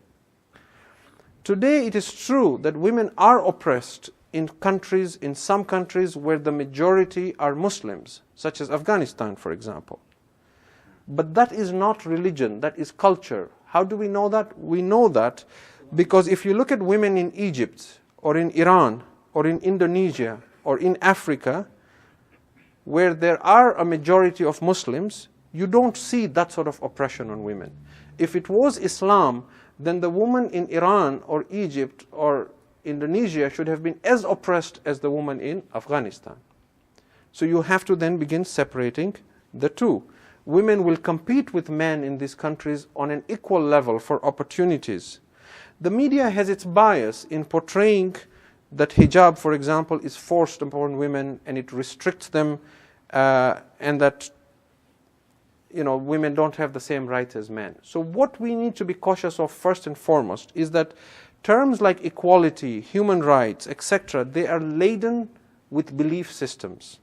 Today, it is true that women are oppressed in some countries where the majority are Muslims, such as Afghanistan, for example. But that is not religion, that is culture. How do we know that? We know that because if you look at women in Egypt, or in Iran, or in Indonesia, or in Africa, where there are a majority of Muslims, you don't see that sort of oppression on women. If it was Islam, then the woman in Iran, or Egypt, or Indonesia should have been as oppressed as the woman in Afghanistan. So you have to then begin separating the two. Women will compete with men in these countries on an equal level for opportunities. The media has its bias in portraying that hijab, for example, is forced upon women and it restricts them, and that women don't have the same rights as men. So what we need to be cautious of first and foremost is that Terms like equality, human rights, etc., they are laden with belief systems.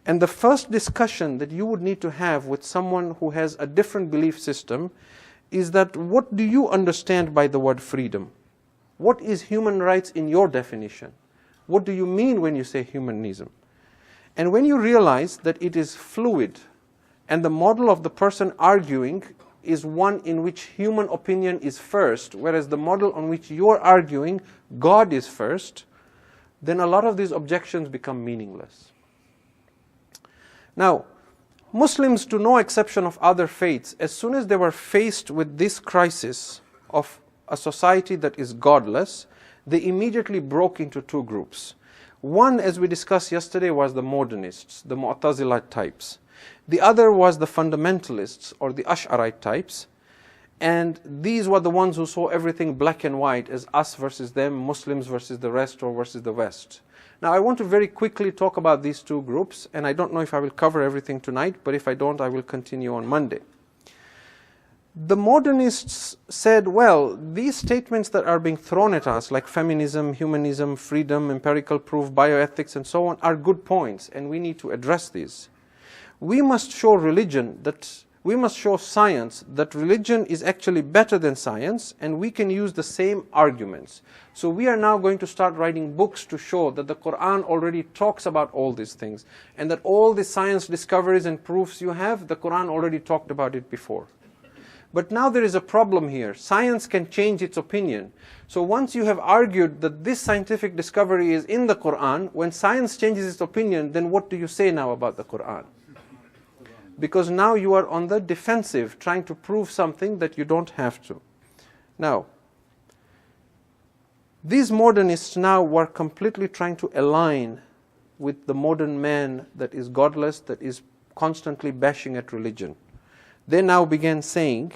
And the first discussion that you would need to have with someone who has a different belief system is that, what do you understand by the word freedom? What is human rights in your definition? What do you mean when you say humanism? And when you realize that it is fluid, and the model of the person arguing is one in which human opinion is first, whereas the model on which you're arguing, God is first, then a lot of these objections become meaningless. Now, Muslims, to no exception of other faiths, as soon as they were faced with this crisis of a society that is godless, they immediately broke into two groups. One, as we discussed yesterday, was the modernists, the Mu'tazilite types. The other was the fundamentalists, or the Ash'arite types. And these were the ones who saw everything black and white as us versus them, Muslims versus the rest, or versus the West. Now, I want to very quickly talk about these two groups, and I don't know if I will cover everything tonight, but if I don't, I will continue on Monday. The modernists said, well, these statements that are being thrown at us, like feminism, humanism, freedom, empirical proof, bioethics, and so on, are good points, and we need to address these. We must show science that religion is actually better than science, and we can use the same arguments. So we are now going to start writing books to show that the Quran already talks about all these things, and that all the science discoveries and proofs you have, the Quran already talked about it before. But now there is a problem here. Science can change its opinion. So once you have argued that this scientific discovery is in the Quran, when science changes its opinion, then what do you say now about the Quran? Because now you are on the defensive, trying to prove something that you don't have to. Now, these modernists now were completely trying to align with the modern man that is godless, that is constantly bashing at religion. They now began saying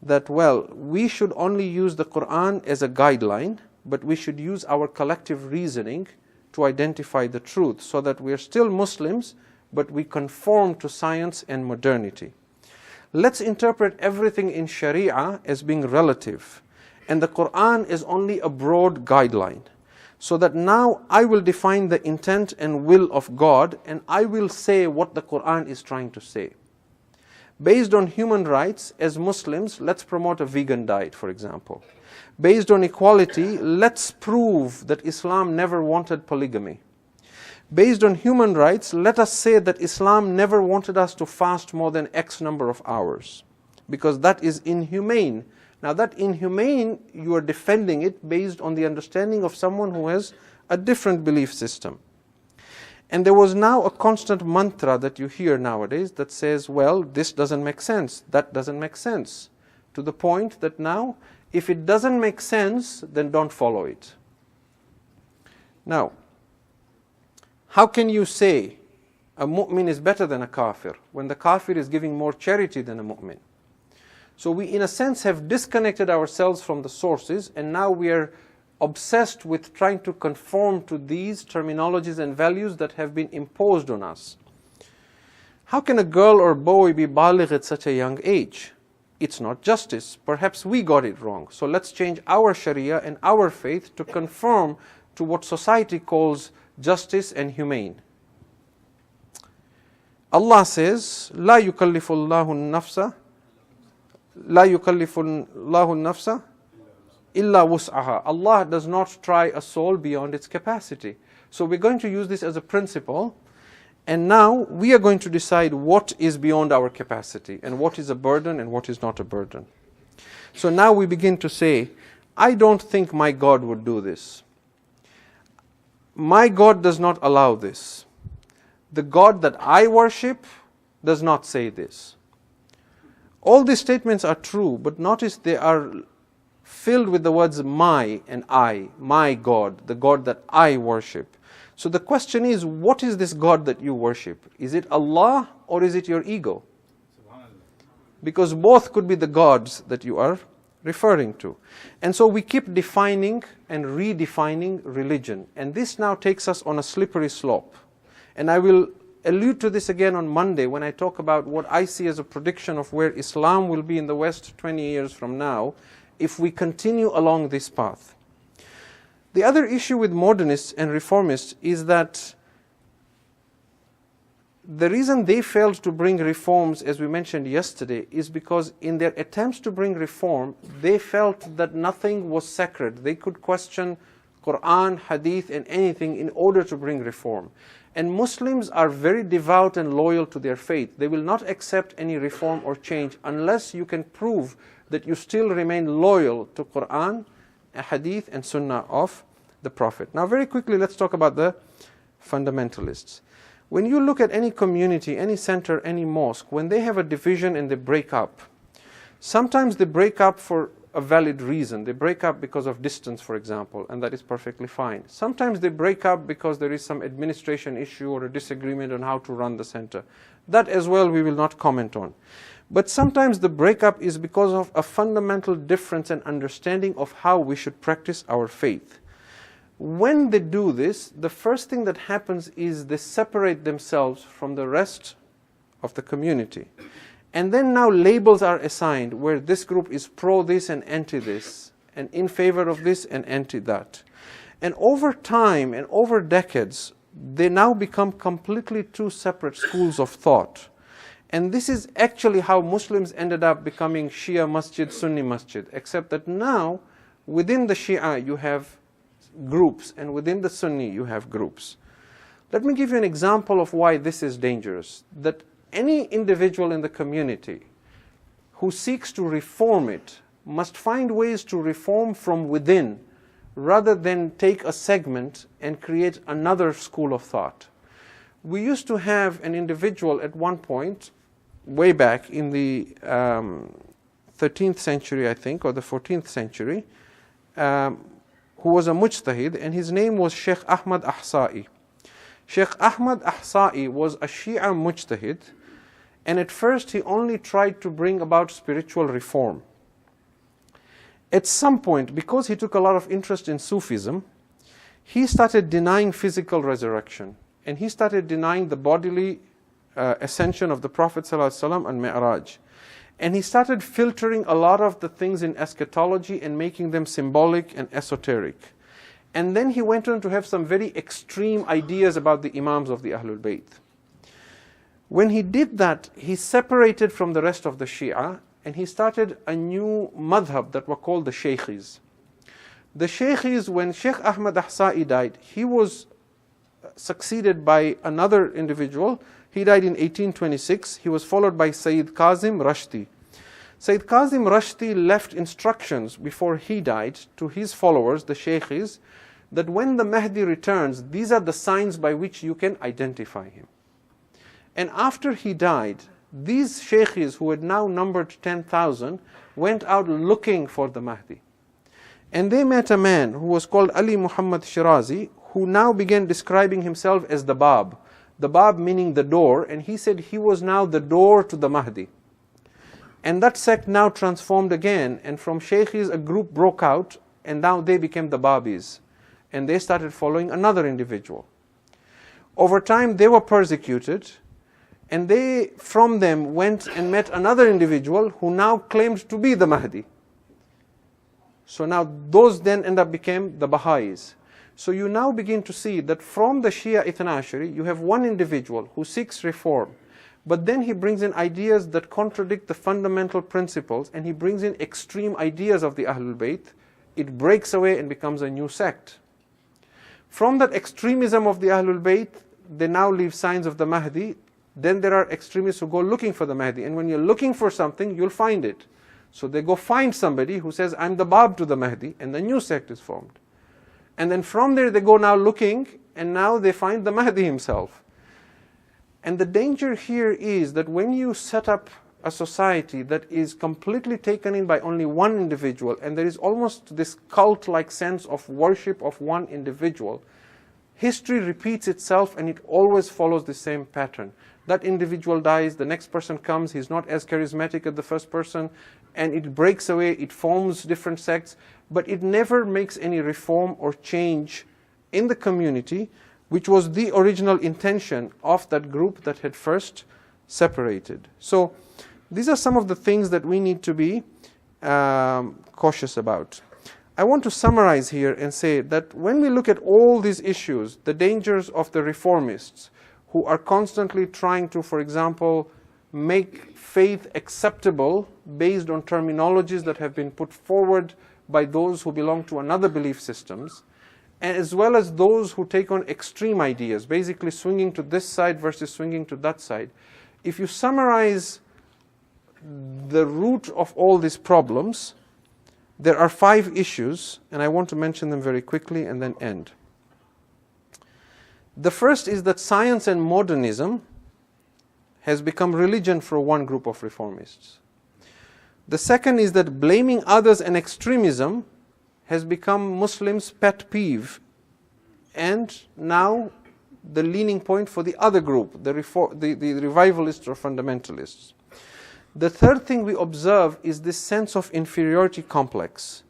that, well, we should only use the Quran as a guideline, but we should use our collective reasoning to identify the truth, so that we are still Muslims, but we conform to science and modernity. Let's interpret everything in Sharia as being relative, and the Quran is only a broad guideline. So that now I will define the intent and will of God, and I will say what the Quran is trying to say. Based on human rights, as Muslims, let's promote a vegan diet, for example. Based on equality, let's prove that Islam never wanted polygamy. Based on human rights, let us say that Islam never wanted us to fast more than X number of hours, because that is inhumane. Now that inhumane, you are defending it based on the understanding of someone who has a different belief system. And there was now a constant mantra that you hear nowadays that says, well, this doesn't make sense, that doesn't make sense. To the point that now, if it doesn't make sense, then don't follow it. Now, how can you say a mu'min is better than a kafir when the kafir is giving more charity than a mu'min? So we, in a sense, have disconnected ourselves from the sources, and now we are obsessed with trying to conform to these terminologies and values that have been imposed on us. How can a girl or boy be baligh at such a young age? It's not justice. Perhaps we got it wrong. So let's change our Sharia and our faith to conform to what society calls justice and humane. Allah says, لا يكلف الله النفس إلا وسعها. Allah does not try a soul beyond its capacity. So we're going to use this as a principle, and now we are going to decide what is beyond our capacity, and what is a burden and what is not a burden. So now we begin to say, I don't think my God would do this. My God does not allow this. The God that I worship does not say this. All these statements are true, but notice they are filled with the words my and I, my God, the God that I worship. So the question is, what is this God that you worship? Is it Allah or is it your ego? Because both could be the gods that you are referring to. And so we keep defining and redefining religion. And this now takes us on a slippery slope. And I will allude to this again on Monday when I talk about what I see as a prediction of where Islam will be in the West 20 years from now. if we continue along this path. The other issue with modernists and reformists is that the reason they failed to bring reforms, as we mentioned yesterday, is because in their attempts to bring reform, they felt that nothing was sacred. They could question Quran, Hadith, and anything in order to bring reform. And Muslims are very devout and loyal to their faith. They will not accept any reform or change unless you can prove that you still remain loyal to Quran, Hadith, and Sunnah of the Prophet. Now, very quickly, let's talk about the fundamentalists. When you look at any community, any center, any mosque, when they have a division and they break up, sometimes they break up for a valid reason. They break up because of distance, for example, and that is perfectly fine. Sometimes they break up because there is some administration issue or a disagreement on how to run the center. That as well we will not comment on. But sometimes the breakup is because of a fundamental difference and understanding of how we should practice our faith. When they do this, the first thing that happens is they separate themselves from the rest of the community. And then now labels are assigned where this group is pro this and anti this, and in favor of this and anti that. And over time and over decades, they now become completely two separate schools of thought. And this is actually how Muslims ended up becoming Shia Masjid, Sunni Masjid, except that now within the Shia you have groups, and within the Sunni you have groups. Let me give you an example of why this is dangerous. That any individual in the community who seeks to reform it must find ways to reform from within, rather than take a segment and create another school of thought. We used to have an individual at one point, way back in the 13th century, I think, or the 14th century, who was a mujtahid, and his name was Sheikh Ahmad Ahsa'i. Sheikh Ahmad Ahsa'i was a Shia mujtahid, and at first he only tried to bring about spiritual reform. At some point, because he took a lot of interest in Sufism, he started denying physical resurrection, and he started denying the bodily ascension of the Prophet ﷺ and Mi'raj. And he started filtering a lot of the things in eschatology and making them symbolic and esoteric. And then he went on to have some very extreme ideas about the Imams of the Ahlul Bayt. When he did that, he separated from the rest of the Shia, and he started a new madhab that were called the Shaykhis. The Shaykhis, when Sheikh Ahmad Ahsa'i died, he was succeeded by another individual. He died in 1826. He was followed by Sayyid Kazim Rashti. Sayyid Kazim Rashti left instructions before he died to his followers, the Shaykhis, that when the Mahdi returns, these are the signs by which you can identify him. And after he died, these Shaykhis, who had now numbered 10,000, went out looking for the Mahdi. And they met a man who was called Ali Muhammad Shirazi, who now began describing himself as the Bab. The Bab meaning the door, and he said he was now the door to the Mahdi. And that sect now transformed again, and from Shaykhis a group broke out, and now they became the Babis. And they started following another individual. Over time they were persecuted, and they from them went and met another individual who now claimed to be the Mahdi. So now those then end up became the Baha'is. So you now begin to see that from the Shia Ithna Ashari, you have one individual who seeks reform, but then he brings in ideas that contradict the fundamental principles, and he brings in extreme ideas of the Ahlul Bayt. It breaks away and becomes a new sect. From that extremism of the Ahlul Bayt, they now leave signs of the Mahdi. Then there are extremists who go looking for the Mahdi, and when you're looking for something, you'll find it. So they go find somebody who says, I'm the Bab to the Mahdi, and the new sect is formed. And then from there they go now looking, and now they find the Mahdi himself. And the danger here is that when you set up a society that is completely taken in by only one individual, and there is almost this cult-like sense of worship of one individual, history repeats itself and it always follows the same pattern. That individual dies, the next person comes, he's not as charismatic as the first person, and it breaks away, it forms different sects, but it never makes any reform or change in the community, which was the original intention of that group that had first separated. So these are some of the things that we need to be cautious about. I want to summarize here and say that when we look at all these issues, the dangers of the reformists who are constantly trying to, for example, make faith acceptable based on terminologies that have been put forward by those who belong to another belief systems, as well as those who take on extreme ideas, basically swinging to this side versus swinging to that side. If you summarize the root of all these problems, there are 5 issues, and I want to mention them very quickly and then end. The first is that science and modernism has become religion for one group of reformists. The second is that blaming others and extremism has become Muslims' pet peeve, and now the leaning point for the other group, the revivalists or fundamentalists. The third thing we observe is this sense of inferiority complex.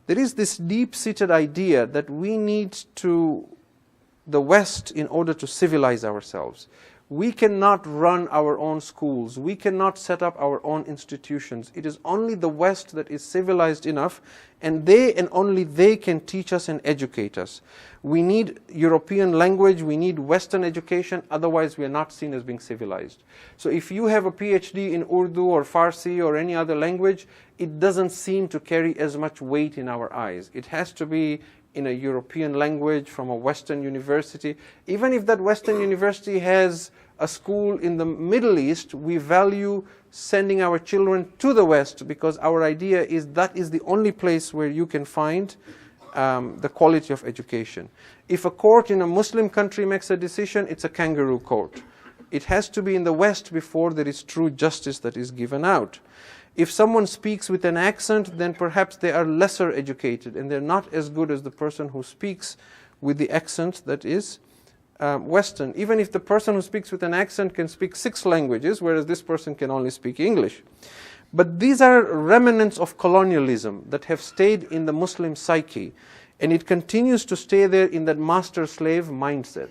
There is this deep-seated idea that we need the West in order to civilize ourselves. We cannot run our own schools. We cannot set up our own institutions. It is only the West that is civilized enough, and they and only they can teach us and educate us. We need European language, we need Western education, otherwise we are not seen as being civilized. So if you have a PhD in Urdu or Farsi or any other language, it doesn't seem to carry as much weight in our eyes. It has to be in a European language from a Western university. Even if that Western university has a school in the Middle East, we value sending our children to the West because our idea is that is the only place where you can find the quality of education. If a court in a Muslim country makes a decision, it's a kangaroo court. It has to be in the West before there is true justice that is given out. If someone speaks with an accent, then perhaps they are lesser educated and they're not as good as the person who speaks with the accent that is Western. Even if the person who speaks with an accent can speak 6 languages, whereas this person can only speak English. But these are remnants of colonialism that have stayed in the Muslim psyche, and it continues to stay there in that master-slave mindset.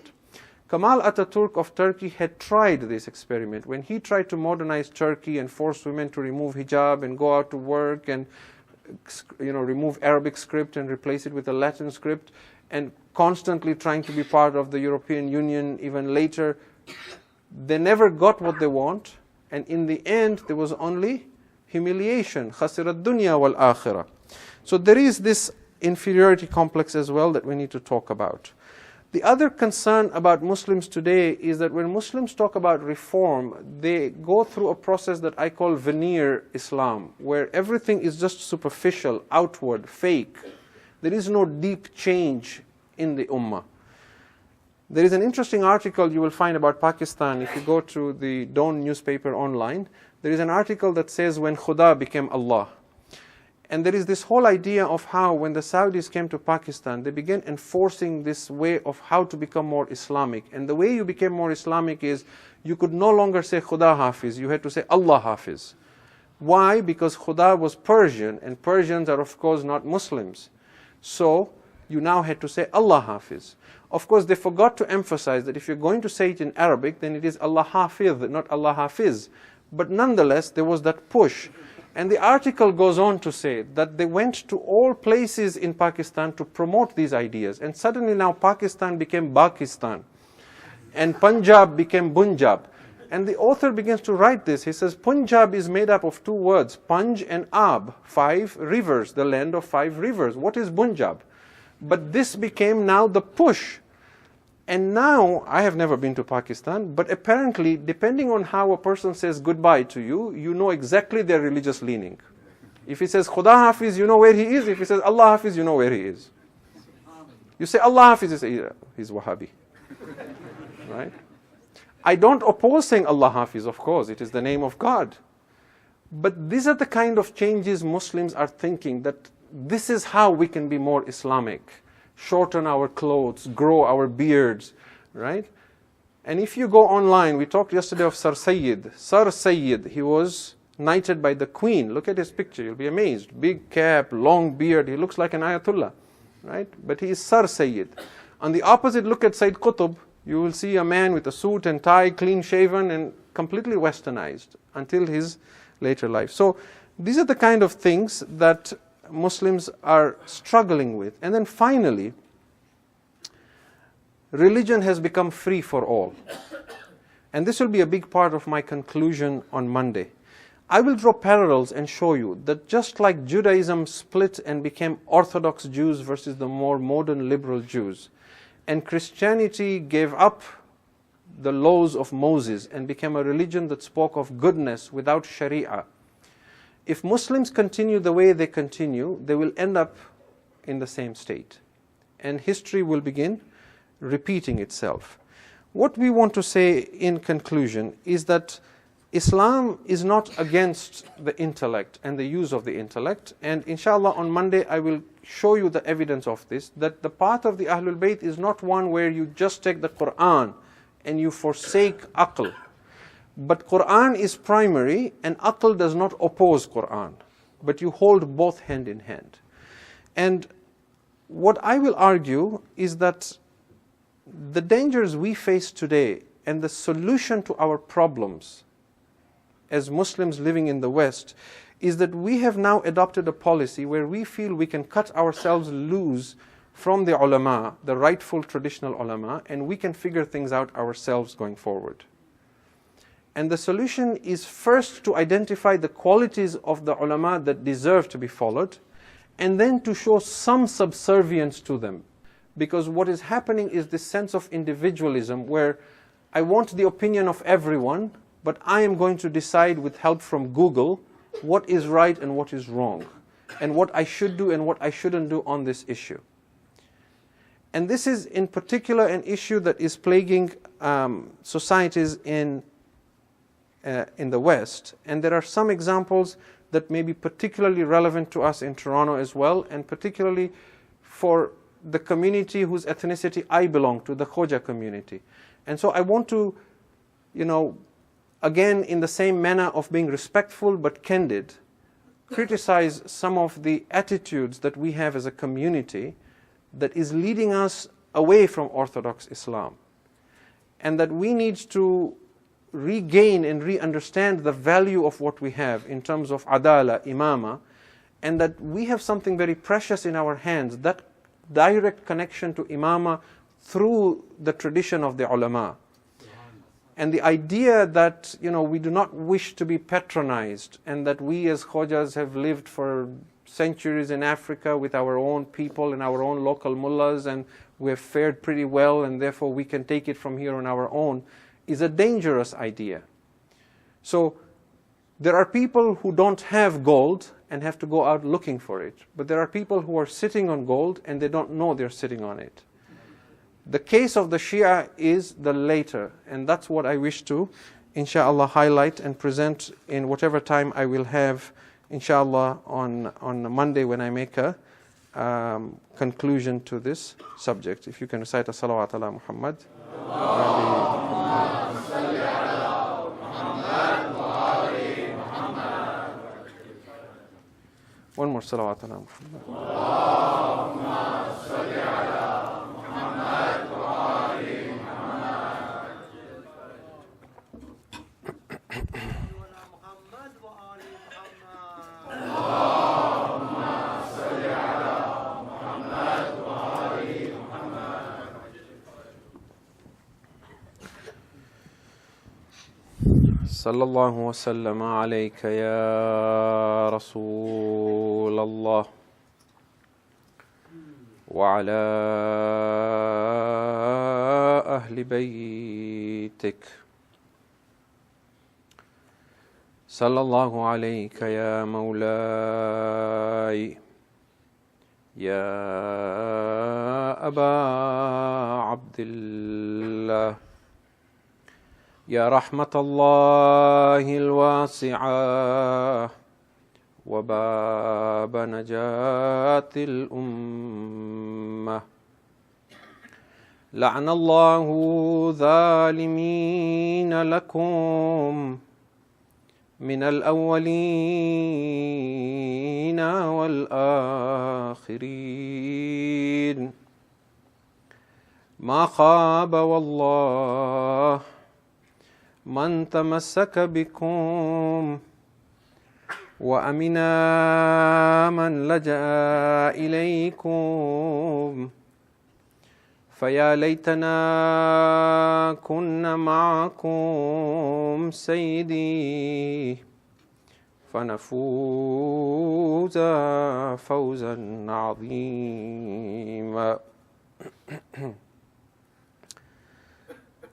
Kemal Ataturk of Turkey had tried this experiment. When he tried to modernize Turkey and force women to remove hijab and go out to work and remove Arabic script and replace it with a Latin script, and constantly trying to be part of the European Union even later, they never got what they want, and in the end there was only humiliation. خَسِرَ الدُّنْيَا وَالْآخِرَةِ. So there is this inferiority complex as well that we need to talk about. The other concern about Muslims today is that when Muslims talk about reform, they go through a process that I call veneer Islam, where everything is just superficial, outward, fake. There is no deep change in the ummah. There is an interesting article you will find about Pakistan if you go to the Dawn newspaper online. There is an article that says when Khuda became Allah. And there is this whole idea of how when the Saudis came to Pakistan, they began enforcing this way of how to become more Islamic. And the way you became more Islamic is you could no longer say Khuda Hafiz, you had to say Allah Hafiz. Why? Because Khuda was Persian, and Persians are of course not Muslims. So you now had to say Allah Hafiz. Of course, they forgot to emphasize that if you're going to say it in Arabic, then it is Allah Hafiz, not Allah Hafiz. But nonetheless, there was that push. And the article goes on to say that they went to all places in Pakistan to promote these ideas. And suddenly now Pakistan became Pakistan. And Punjab became Punjab. And the author begins to write this. He says, Punjab is made up of 2 words, Panj and Ab, 5 rivers, the land of 5 rivers. What is Punjab? But this became now the push. And now, I have never been to Pakistan, but apparently, depending on how a person says goodbye to you, you know exactly their religious leaning. If he says Khuda Hafiz, you know where he is. If he says Allah Hafiz, you know where he is. You say Allah Hafiz, you say, yeah, he's Wahhabi. Right? I don't oppose saying Allah Hafiz, of course, it is the name of God. But these are the kind of changes Muslims are thinking, that this is how we can be more Islamic. Shorten our clothes, grow our beards, right? And if you go online, we talked yesterday of Sar Sayyid. Sar Sayyid, he was knighted by the Queen. Look at his picture, you'll be amazed. Big cap, long beard, he looks like an Ayatollah, right? But he is Sar Sayyid. On the opposite, look at Sayyid Qutb. You will see a man with a suit and tie, clean shaven and completely westernized until his later life. So These are the kind of things that Muslims are struggling with. And then finally, religion has become free for all. And this will be a big part of my conclusion on Monday. I will draw parallels and show you that just like Judaism split and became Orthodox Jews versus the more modern liberal Jews, and Christianity gave up the laws of Moses and became a religion that spoke of goodness without Sharia, if Muslims continue the way they continue, they will end up in the same state. And history will begin repeating itself. What we want to say in conclusion is that Islam is not against the intellect and the use of the intellect. And inshallah on Monday I will show you the evidence of this, that the path of the Ahlul Bayt is not one where you just take the Quran and you forsake aql. But Quran is primary and aql does not oppose Quran, but you hold both hand in hand. And what I will argue is that the dangers we face today and the solution to our problems as Muslims living in the West is that we have now adopted a policy where we feel we can cut ourselves loose from the ulama, the rightful traditional ulama, and we can figure things out ourselves going forward. And the solution is first to identify the qualities of the ulama that deserve to be followed, and then to show some subservience to them. Because what is happening is this sense of individualism where I want the opinion of everyone, but I am going to decide with help from Google what is right and what is wrong, and what I should do and what I shouldn't do on this issue. And this is in particular an issue that is plaguing societies in the West. And there are some examples that may be particularly relevant to us in Toronto as well, and particularly for the community whose ethnicity I belong to, the Khoja community. And so I want to, again, in the same manner of being respectful but candid, criticize some of the attitudes that we have as a community that is leading us away from Orthodox Islam. And that we need to regain and re-understand the value of what we have in terms of adala, imama, and that we have something very precious in our hands, that direct connection to imama through the tradition of the ulama. And the idea that, we do not wish to be patronized, and that we as Khojas have lived for centuries in Africa with our own people and our own local mullahs, and we have fared pretty well, and therefore we can take it from here on our own, is a dangerous idea. So there are people who don't have gold and have to go out looking for it. But there are people who are sitting on gold and they don't know they're sitting on it. The case of the Shia is the later, and that's what I wish to, inshallah, highlight and present in whatever time I will have, inshallah, on Monday when I make a conclusion to this subject. If you can recite a salawat ala Muhammad. One more salawat ala Muhammad. صلى الله وسلم عليك يا رسول الله وعلى أهل بيتك صلى الله عليك يا مولاي يا أبا عبد الله يا رحمة الله الواسعة وباب نجاة الأمة لعن الله ظالمين لكم من الأولين والآخرين ما خاب والله من تمسك بكم وأمنا من لجأ إليكم فيا ليتنا كنا معكم سيدي فنفوز فوزا عظيما.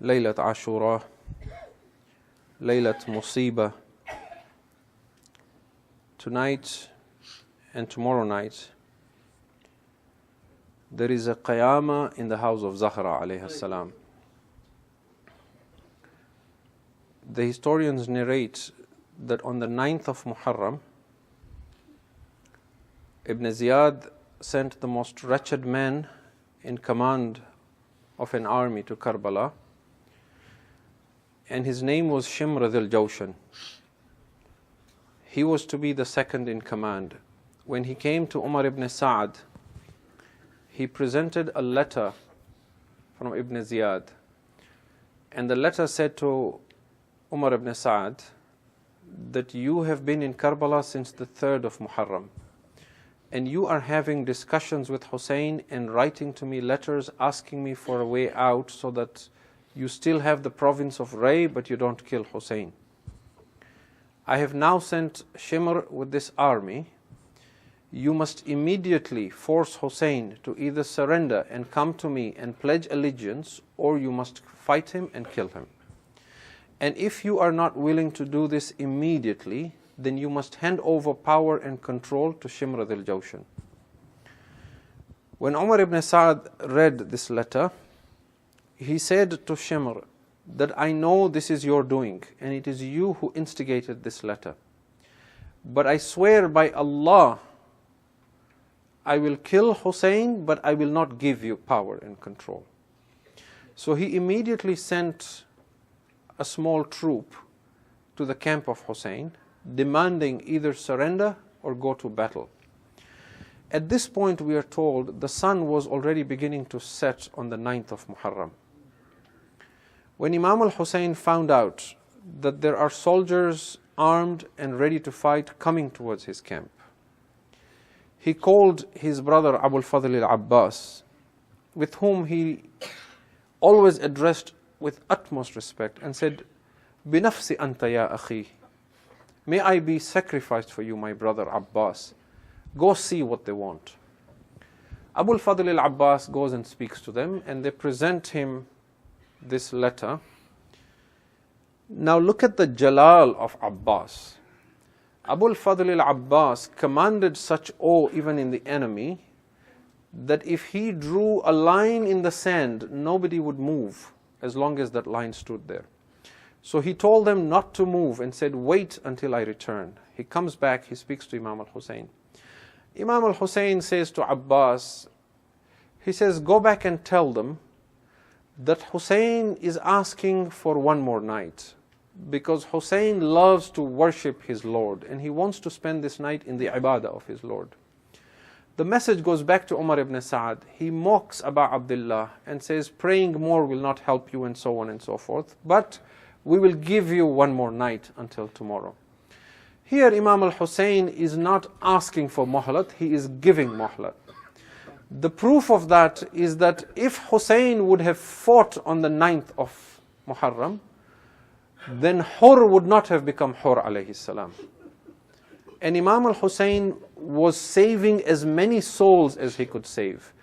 ليلة عاشوراء، ليلة مصيبة. Tonight and tomorrow night there is a qiyamah in the house of Zahra alayha salam. The historians narrate that on the 9th of Muharram, Ibn Ziyad sent the most wretched man in command of an army to Karbala, and his name was Shimr dhul Jawshan. He was to be the second in command. When he came to Umar ibn Sa'ad, he presented a letter from Ibn Ziyad, and the letter said to Umar ibn Sa'ad that you have been in Karbala since the 3rd of Muharram, and you are having discussions with Hussein and writing to me letters asking me for a way out so that you still have the province of Ray but you don't kill Hussein. I have now sent Shimr with this army. You must immediately force Hussein to either surrender and come to me and pledge allegiance, or you must fight him and kill him. And if you are not willing to do this immediately, then you must hand over power and control to Shimr dhul Jawshan. When Umar ibn Sa'ad read this letter, he said to Shimr that I know this is your doing and it is you who instigated this letter. But I swear by Allah, I will kill Hussein, but I will not give you power and control. So he immediately sent a small troop to the camp of Hussein, demanding either surrender or go to battle. At this point, we are told the sun was already beginning to set on the 9th of Muharram. When Imam al-Hussein found out that there are soldiers armed and ready to fight coming towards his camp, he called his brother Abu al-Fadl al-Abbas, with whom he always addressed with utmost respect, and said, "Binafsi anta ya akhi, may I be sacrificed for you, my brother Abbas. Go see what they want." Abu al-Fadl al-Abbas goes and speaks to them, and they present him this letter. Now look at the jalal of Abbas. Abu al-Fadl al-Abbas commanded such awe even in the enemy that if he drew a line in the sand, nobody would move as long as that line stood there. So he told them not to move and said, "Wait until I return." He comes back, he speaks to Imam al-Hussein. Imam al-Hussein says to Abbas, he says, "Go back and tell them that Hussein is asking for one more night, because Hussein loves to worship his Lord and he wants to spend this night in the ibadah of his Lord." The message goes back to Umar ibn Sa'ad. He mocks Abu Abdullah and says, "Praying more will not help you," and so on and so forth, "but we will give you one more night until tomorrow." Here Imam al-Hussein is not asking for muhlat, he is giving muhlat. The proof of that is that if Hussein would have fought on the 9th of Muharram, then Hur would not have become Hur alayhi salam. And Imam al-Hussein was saving as many souls as he could save.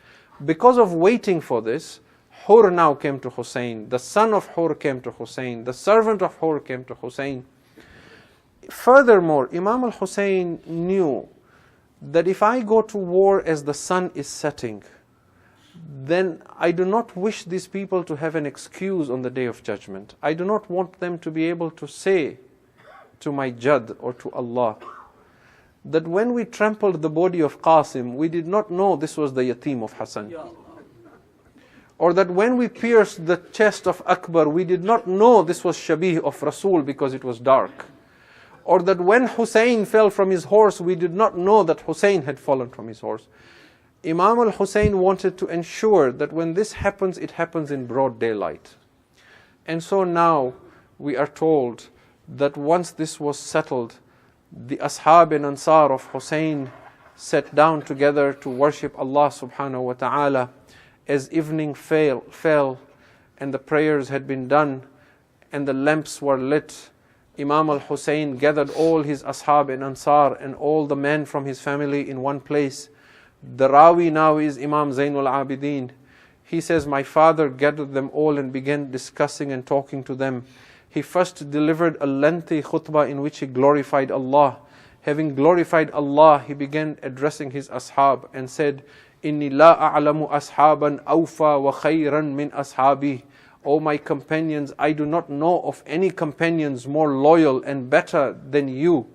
Because of waiting for this, Hur now came to Hussein, the son of Hur came to Hussein, the servant of Hur came to Hussein. Furthermore, Imam al-Hussein knew that if I go to war as the sun is setting, then I do not wish these people to have an excuse on the Day of Judgment. I do not want them to be able to say to my Jad or to Allah that when we trampled the body of Qasim, we did not know this was the yatim of Hassan. Or that when we pierced the chest of Akbar, we did not know this was Shabih of Rasul because it was dark. Or that when Hussein fell from his horse, we did not know that Hussein had fallen from his horse. Imam al-Hussein wanted to ensure that when this happens, it happens in broad daylight. And so now we are told that once this was settled, the Ashab and Ansar of Hussein sat down together to worship Allah subhanahu wa ta'ala. As evening fell and the prayers had been done and the lamps were lit, Imam al-Hussein gathered all his Ashab and Ansar and all the men from his family in one place. The Rawi now is Imam Zainul Abidin. He says, my father gathered them all and began discussing and talking to them. He first delivered a lengthy khutbah in which he glorified Allah. Having glorified Allah, he began addressing his ashab and said, Inni la a'lamu ashaban awfa wa khayran min ashabi. O my companions, I do not know of any companions more loyal and better than you.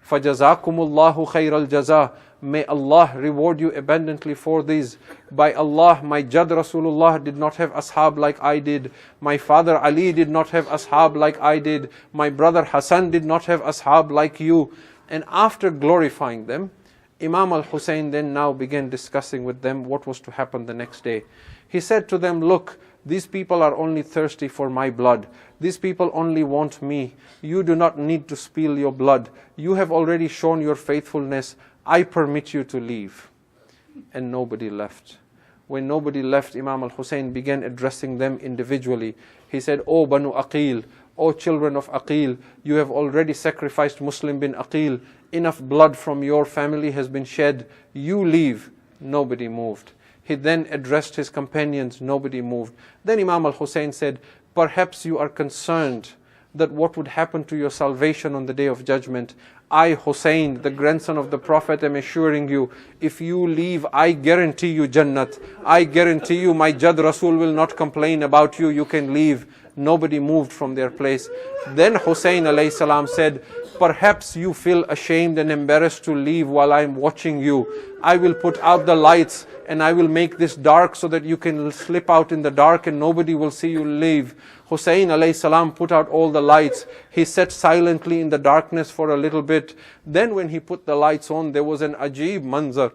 Fajazakumullahu khayral jaza. May Allah reward you abundantly for these. By Allah, my Jad Rasulullah did not have ashab like I did. My father Ali did not have ashab like I did. My brother Hassan did not have ashab like you. And after glorifying them, Imam al-Hussein then now began discussing with them what was to happen the next day. He said to them, look, these people are only thirsty for my blood. These people only want me. You do not need to spill your blood. You have already shown your faithfulness. I permit you to leave. And nobody left. When nobody left, Imam al-Hussein began addressing them individually. He said, O Banu Aqil, O children of Aqil, you have already sacrificed Muslim bin Aqil. Enough blood from your family has been shed. You leave. Nobody moved. He then addressed his companions. Nobody moved. Then Imam al-Hussein said, perhaps you are concerned that what would happen to your salvation on the Day of Judgment. I, Hussein, the grandson of the Prophet, am assuring you, if you leave, I guarantee you Jannat. I guarantee you my Jad Rasul will not complain about you. You can leave. Nobody moved from their place. Then Hussein alayhi salam said, perhaps you feel ashamed and embarrassed to leave while I am watching you. I will put out the lights and I will make this dark so that you can slip out in the dark and nobody will see you leave. Hussein alayhi salam put out all the lights. He sat silently in the darkness for a little bit. Then when he put the lights on, there was an ajib manzar.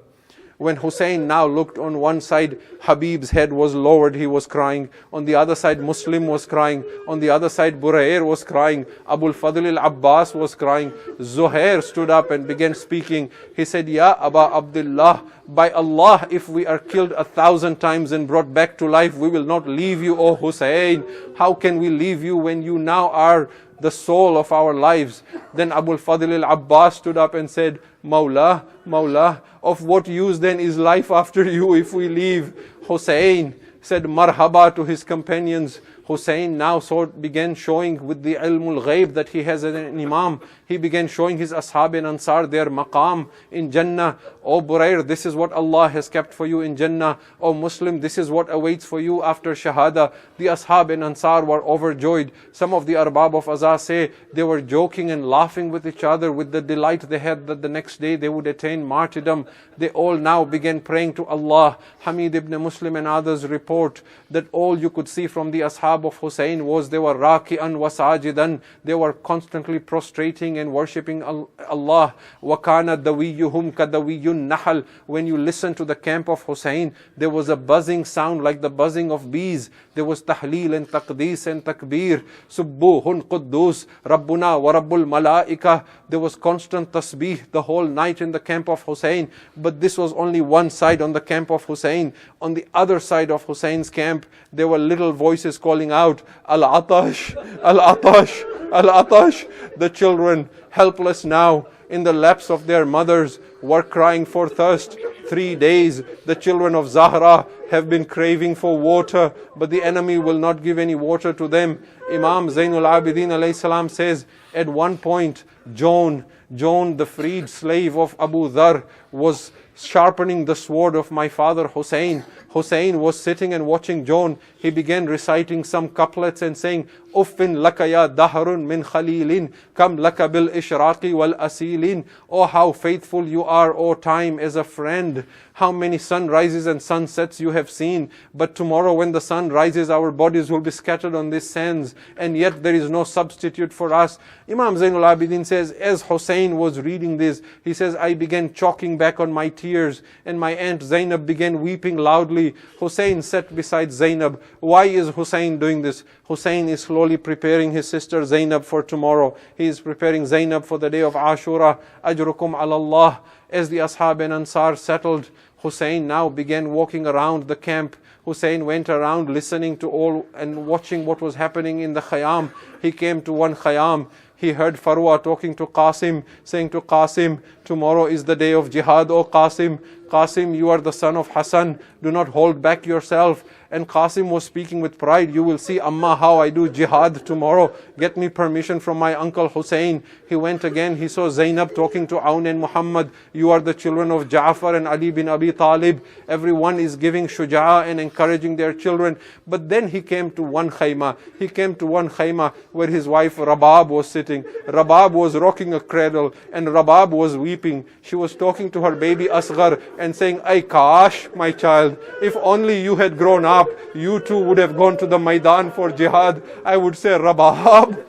When Hussein now looked on one side, Habib's head was lowered, he was crying. On the other side, Muslim was crying. On the other side, Burair was crying. Abul Fadl al-Abbas was crying. Zuhair stood up and began speaking. He said, Ya Aba Abdullah, by Allah, if we are killed 1,000 times and brought back to life, we will not leave you, O Hussein. How can we leave you when you now are the soul of our lives? Then Abul Fadl al-Abbas stood up and said, Mawla, Mawla, of what use then is life after you if we leave? Hussein said marhaba to his companions. Hussein now began showing with the ilmul ghaib that he has an imam. He began showing his ashab and ansar their maqam in Jannah. O Burair, this is what Allah has kept for you in Jannah. O Muslim, this is what awaits for you after Shahada. The ashab and ansar were overjoyed. Some of the arbab of Azah say they were joking and laughing with each other with the delight they had that the next day they would attain martyrdom. They all now began praying to Allah. Hamid ibn Muslim and others report that all you could see from the ashab of Hussein was they were raki'an wa sajidan. They were constantly prostrating and worshipping Allah. وَكَانَ دَوِيُّهُمْ كَدَوِيُّ النَّحْلِ. When you listen to the camp of Hussein, there was a buzzing sound like the buzzing of bees. There was tahleel and taqdees and takbir. Subbuhun Quddus Rabbuna wa Rabbul Malaika. There was constant tasbih the whole night in the camp of Hussein. But this was only one side on the camp of Hussein. On the other side of Hussein's camp, there were little voices calling out, Al-Atash, Al-Atash, Al-Atash. The children, helpless now, in the laps of their mothers, were crying for thirst. 3 days, the children of Zahra have been craving for water, but the enemy will not give any water to them. Imam Zainul Abidin alayhi salam says, at one point, Joan, the freed slave of Abu Dhar, was sharpening the sword of my father Hussein. Hussein was sitting and watching Joan. He began reciting some couplets and saying, Uffin laka ya dahrun min khalilin, kam laka bil ishraqi wal asilin. Oh, how faithful you are, O time, as a friend. How many sunrises and sunsets you have seen. But tomorrow when the sun rises, our bodies will be scattered on these sands. And yet there is no substitute for us. Imam Zainul Abidin says, as Hussein was reading this, he says, I began chalking back on my tears tears, and my aunt Zainab began weeping loudly. Hussein sat beside Zainab. Why is Hussein doing this? Hussein is slowly preparing his sister Zainab for tomorrow. He is preparing Zainab for the day of Ashura. Ajrukum ala Allah. As the Ashab and Ansar settled, Hussein now began walking around the camp. Hussein went around listening to all and watching what was happening in the Khayyam. He came to one Khayyam. He heard Farwa talking to Qasim, saying to Qasim, tomorrow is the day of jihad, O Qasim. Qasim, you are the son of Hassan. Do not hold back yourself. And Qasim was speaking with pride. You will see, Amma, how I do jihad tomorrow. Get me permission from my uncle Hussein. He went again. He saw Zainab talking to Aun and Muhammad. You are the children of Ja'far and Ali bin Abi Talib. Everyone is giving shuja'a and encouraging their children. But then he came to one khayma. He came to one khayma where his wife Rabab was sitting. Rabab was rocking a cradle and Rabab was weeping. She was talking to her baby Asghar and saying, Ay Kash, my child, if only you had grown up, you too would have gone to the Maidan for jihad. I would say, Rabab,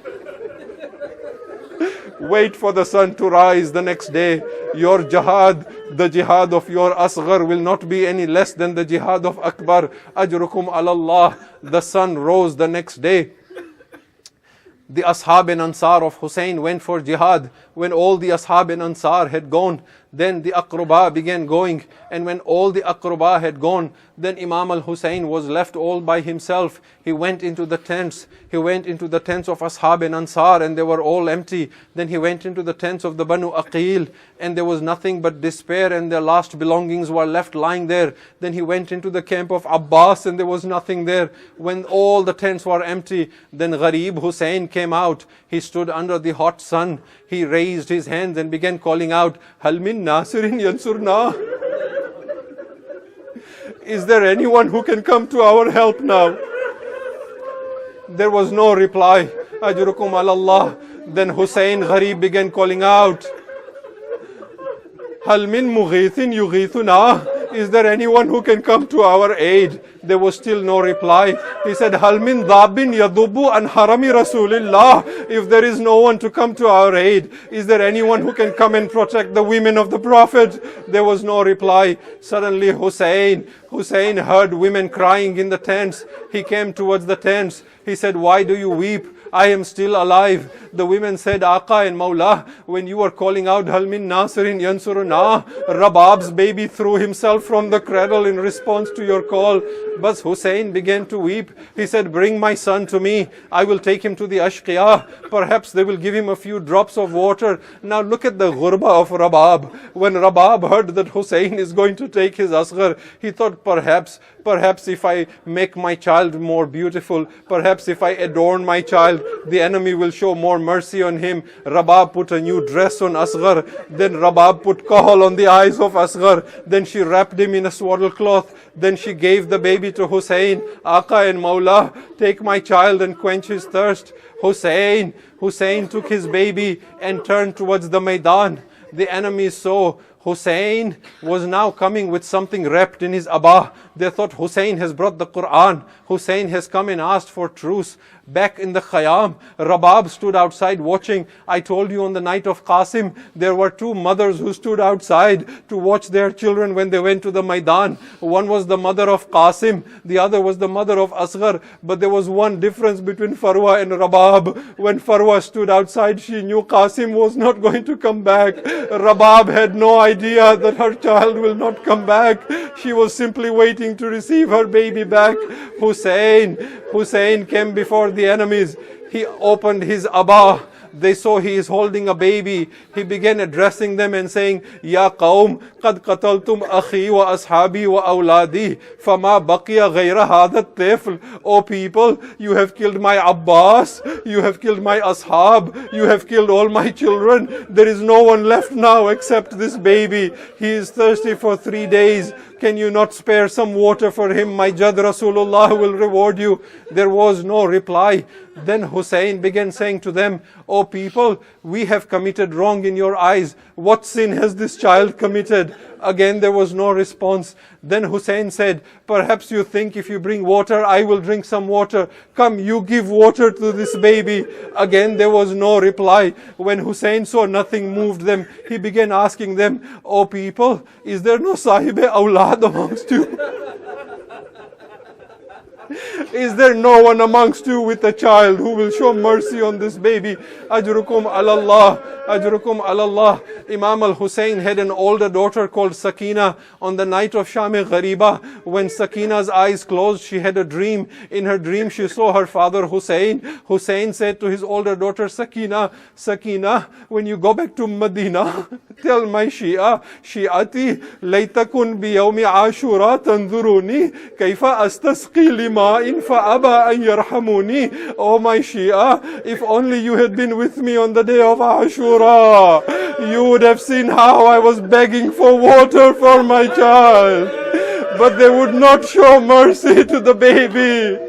wait for the sun to rise the next day. Your jihad, the jihad of your Asghar will not be any less than the jihad of Akbar. Ajrukum ala Allah. The sun rose the next day. The Ashab and Ansar of Hussein went for jihad. When all the Ashab and Ansar had gone, then the Aqraba began going. And when all the Aqraba had gone, then Imam al-Hussein was left all by himself. He went into the tents. He went into the tents of Ashab and Ansar and they were all empty. Then he went into the tents of the Banu Aqil and there was nothing but despair and their last belongings were left lying there. Then he went into the camp of Abbas and there was nothing there. When all the tents were empty, then Gharib Hussein came out. He stood under the hot sun. He raised his hands and began calling out, Hal min Nasirin Yansurna. Is there anyone who can come to our help now? There was no reply. Ajrukum ala Allah. Then Hussein Gharib began calling out, Hal min mughithin yughithuna. Is there anyone who can come to our aid? There was still no reply. He said, Hal min dhabin yadubu an harami Rasulillah. If there is no one to come to our aid, is there anyone who can come and protect the women of the Prophet? There was no reply. Suddenly Hussein heard women crying in the tents. He came towards the tents. He said, why do you weep? I am still alive. The women said, Aqa and Mawla, when you were calling out, Hal min Nasirin Yansuruna, Rabab's baby threw himself from the cradle in response to your call. But Hussein began to weep. He said, bring my son to me. I will take him to the Ashqiya. Perhaps they will give him a few drops of water. Now look at the ghurba of Rabab. When Rabab heard that Hussein is going to take his Asghar, he thought, perhaps if I make my child more beautiful, perhaps if I adorn my child, the enemy will show more mercy on him. Rabab put a new dress on Asghar. Then Rabab put kahal on the eyes of Asghar. Then she wrapped him in a swaddle cloth. Then she gave the baby to Hussein. Aqa and Mawla, take my child and quench his thirst. Hussein took his baby and turned towards the Maidan. The enemy saw Hussein was now coming with something wrapped in his abah. They thought Hussein has brought the Quran. Hussein has come and asked for truce. Back in the Khayyam, Rabab stood outside watching. I told you on the night of Qasim, there were two mothers who stood outside to watch their children when they went to the Maidan. One was the mother of Qasim, the other was the mother of Asghar. But there was one difference between Farwa and Rabab. When Farwa stood outside, she knew Qasim was not going to come back. Rabab had no idea that her child will not come back. She was simply waiting to receive her baby back. Hussein came before the enemies. He opened his abah. They saw he is holding a baby. He began addressing them and saying, Ya qawm, qad qataltum akhi wa ashabi wa awladi, fama baqiya ghayra hadat tefl. O people, you have killed my Abbas, you have killed my ashab, you have killed all my children. There is no one left now except this baby. He is thirsty for 3 days. Can you not spare some water for him? My Jad Rasulullah will reward you. There was no reply. Then Hussein began saying to them, O people, we have committed wrong in your eyes. What sin has this child committed? Again there was no response. Then Hussein said, perhaps you think if you bring water, I will drink some water. Come, you give water to this baby. Again there was no reply. When Hussein saw nothing moved them, he began asking them, "O people, is there no sahib-e-awlad amongst you? Is there no one amongst you with a child who will show mercy on this baby? Ajrukum alallah, ajrukum alallah." Imam al-Hussein had an older daughter called Sakina. On the night of Sham-e-Ghariba, when Sakina's eyes closed, she had a dream. In her dream, she saw her father Hussein. Hussein said to his older daughter Sakina, "Sakina, when you go back to Medina, tell my Shia, Shiati, laytakun biyawmi ashura tanzuruni, kaifa astasqi lima'in fa'aba an yarhamuni." Oh my Shia, if only you had been with me on the day of Ashura, you would have seen how I was begging for water for my child. But they would not show mercy to the baby.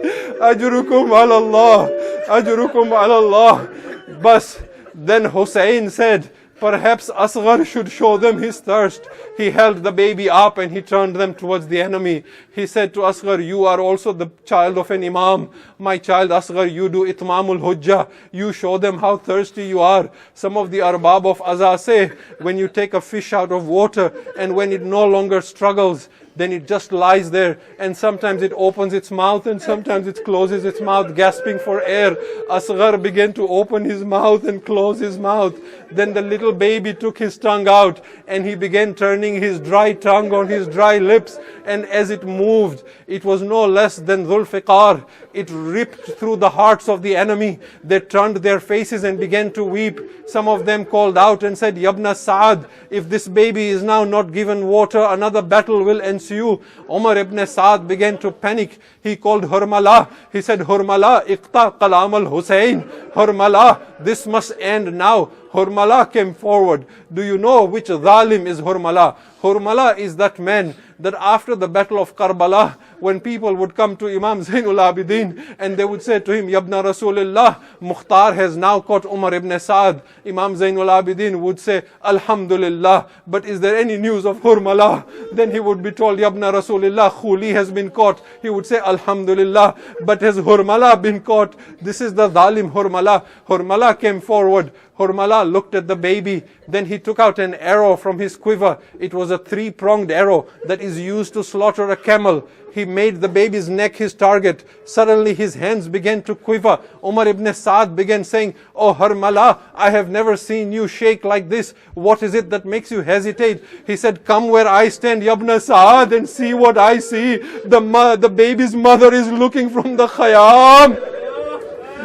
Ajrukum alallah, ajrukum alallah. But then Hussein said, perhaps Asghar should show them his thirst. He held the baby up and he turned them towards the enemy. He said to Asghar, "You are also the child of an imam. My child Asghar, you do itmamul hujjah. You show them how thirsty you are." Some of the arbab of Azaz say, when you take a fish out of water and when it no longer struggles, then it just lies there, and sometimes it opens its mouth and sometimes it closes its mouth, gasping for air. Asghar began to open his mouth and close his mouth. Then the little baby took his tongue out and he began turning his dry tongue on his dry lips, and as it moved, it was no less than Zulfiqar. It ripped through the hearts of the enemy. They turned their faces and began to weep. Some of them called out and said, "Yabna Sa'ad, if this baby is now not given water, another battle will ensue." Umar ibn Sa'ad began to panic. He called Hurmala. He said, "Hurmala, iqta qalam al-Hussein." Hurmala, this must end now. Hurmala came forward. Do you know which zalim is Hurmala? Hurmala is that man that after the battle of Karbala, when people would come to Imam Zainul Abidin and they would say to him, "Yabna Rasulullah, Mukhtar has now caught Umar ibn Sa'ad." Imam Zainul Abidin would say, "Alhamdulillah, but is there any news of Hurmala?" Then he would be told, "Yabna Rasulullah, Khuli has been caught." He would say, "Alhamdulillah, but has Hurmala been caught?" This is the zalim Hurmala. Hurmala came forward. Hurmala looked at the baby. Then he took out an arrow from his quiver. It was a three-pronged arrow that is used to slaughter a camel. He made the baby's neck his target. Suddenly his hands began to quiver. Umar ibn Sa'ad began saying, "Oh Hurmala, I have never seen you shake like this. What is it that makes you hesitate?" He said, "Come where I stand, Yabna Sa'ad, and see what I see. The baby's mother is looking from the Khayyam."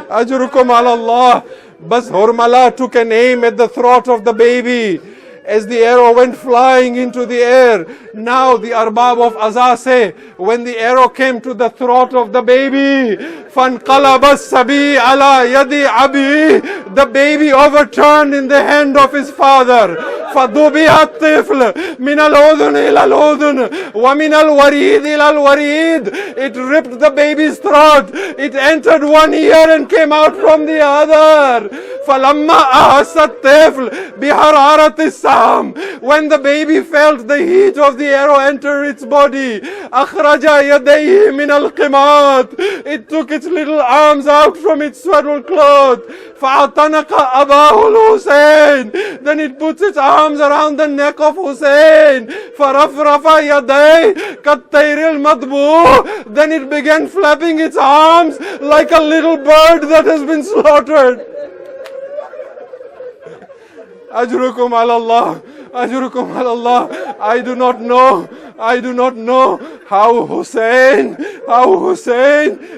Ajrukum ala Allah. But Hurmala took an aim at the throat of the baby. As the arrow went flying into the air, now the arbab of Azaz say, when the arrow came to the throat of the baby, فَانْقَلَبَ السَّبِي عَلَى يَدِ عَبِي, the baby overturned in the hand of his father. فَضُبِيَ الطِّفْلِ مِنَ الْأُذُنِ إِلَى الْأُذُنِ وَمِنَ الْوَرِيدِ إِلَى الْوَرِيدِ. It ripped the baby's throat. It entered one ear and came out from the other. فَلَمَّا أَحَسَّ الطِّفْلِ بِحَرَارَةِ السَّهْمِ, when the baby felt the heat of the arrow enter its body, أَخْرَجَ يَدَيْهِ مِنَ الْقِمَاطِ, it took its little arms out from its swaddle cloth. فَأَعْتَنَقَ أَبَاهُ الْحُسَيْنِ, then it puts its arms around the neck of Hussein. فَرَفْرَفَ يَدَيْهِ كَالطَّيْرِ الْمَطْبُوعِ, then it began flapping its arms like a little bird that has been slaughtered. Ajrukum ala Allah, ajrukum ala Allah. I do not know how Hussein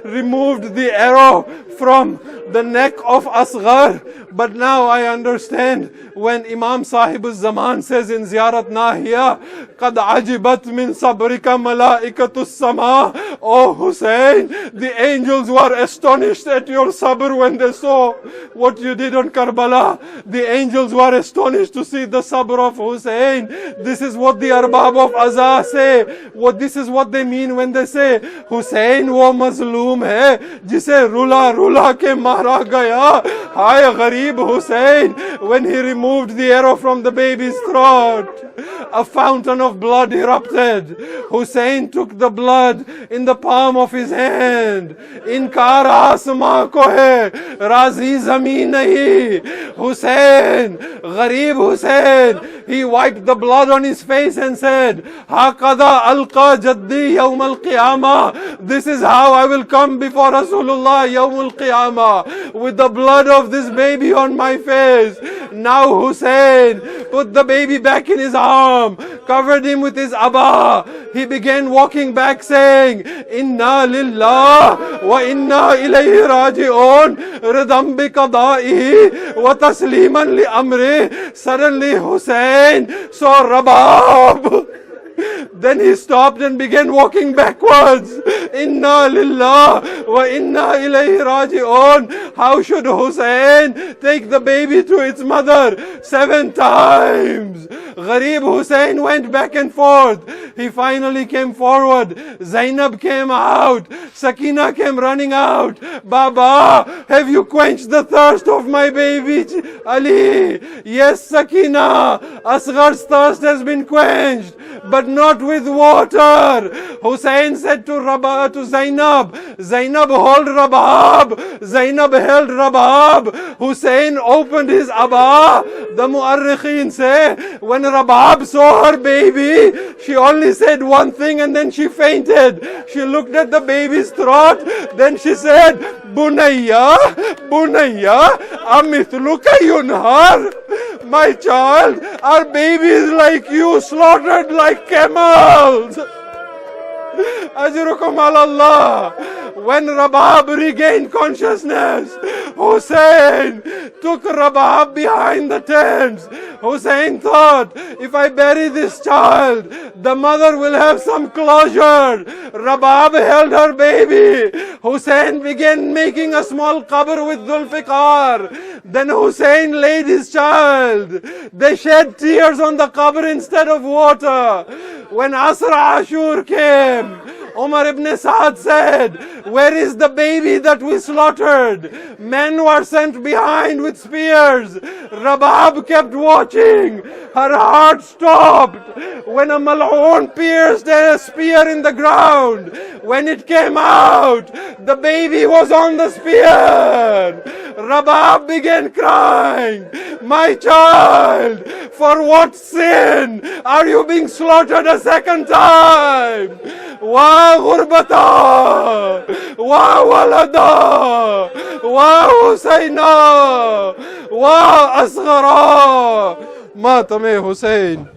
removed the arrow from the neck of Asghar. But now I understand when Imam Sahib al-Zaman says in Ziyarat Nahiya, قَدْ عَجِبَتْ مِنْ صَبْرِكَ مَلَائِكَةُ السَّمَاءِ. Oh Hussein, the angels were astonished at your sabr when they saw what you did on Karbala. The angels were astonished to see the sabr of Hussein. This is what the arbab of Azaz say, what this is what they mean when they say, Hussein wo mazloom hai, jise rula rula ke mara gaya. Hi Gharib Hussein. When he removed the arrow from the baby's throat, a fountain of blood erupted. Hussein took the blood in the palm of his hand. Inkar asma ko hai, razi zameen nahi. Hussein, Gharib Hussein, he wiped the blood on his face and said, Hakada alqa jaddi yawm al-qiyamah. This is how I will come before Rasulullah yawm al-qiyamah, with the blood of this baby on my face. Now Hussein put the baby back in his arm, covered him with his abba. He began walking back saying, Inna lillah wa inna ilayhi raji'un, ridam bi qada'ihi wa tasliman li amri. Suddenly Hussein saw Rabab. Then he stopped and began walking backwards. Inna lillah wa inna ilayhi raji'un. How should Hussein take the baby to its mother? 7 times. Gharib Hussein went back and forth. He finally came forward. Zainab came out. Sakina came running out. Baba, have you quenched the thirst of my baby Ali? Yes, Sakina. Asghar's thirst has been quenched, but not with water. Hussein said to Zainab, Zainab, hold Rabab. Zainab held Rabab. Hussein opened his abba. The Mu'arrikhin say, when Rabab saw her baby, she only said one thing and then she fainted. She looked at the baby's throat, then she said, Bunayya, Bunayya, amithluka yunhar. My child, our baby is like you, slaughtered like camels. Ajrukum ala Allah. When Rabab regained consciousness, Hussein took Rabab behind the tents. Hussein thought, if I bury this child, the mother will have some closure. Rabab held her baby. Hussein began making a small qabr with Zulfiqar. Then Hussein laid his child. They shed tears on the qabr instead of water. When Asra Ashur came, Umar ibn Saad said, where is the baby that we slaughtered? Men were sent behind with spears. Rabab kept watching. Her heart stopped when a mal'oon pierced a spear in the ground. When it came out, the baby was on the spear. Rabab began crying, my child, for what sin are you being slaughtered a second time? Wa ghurbata, wa walada, wa Husayna, wa asghara. Matame Hussein.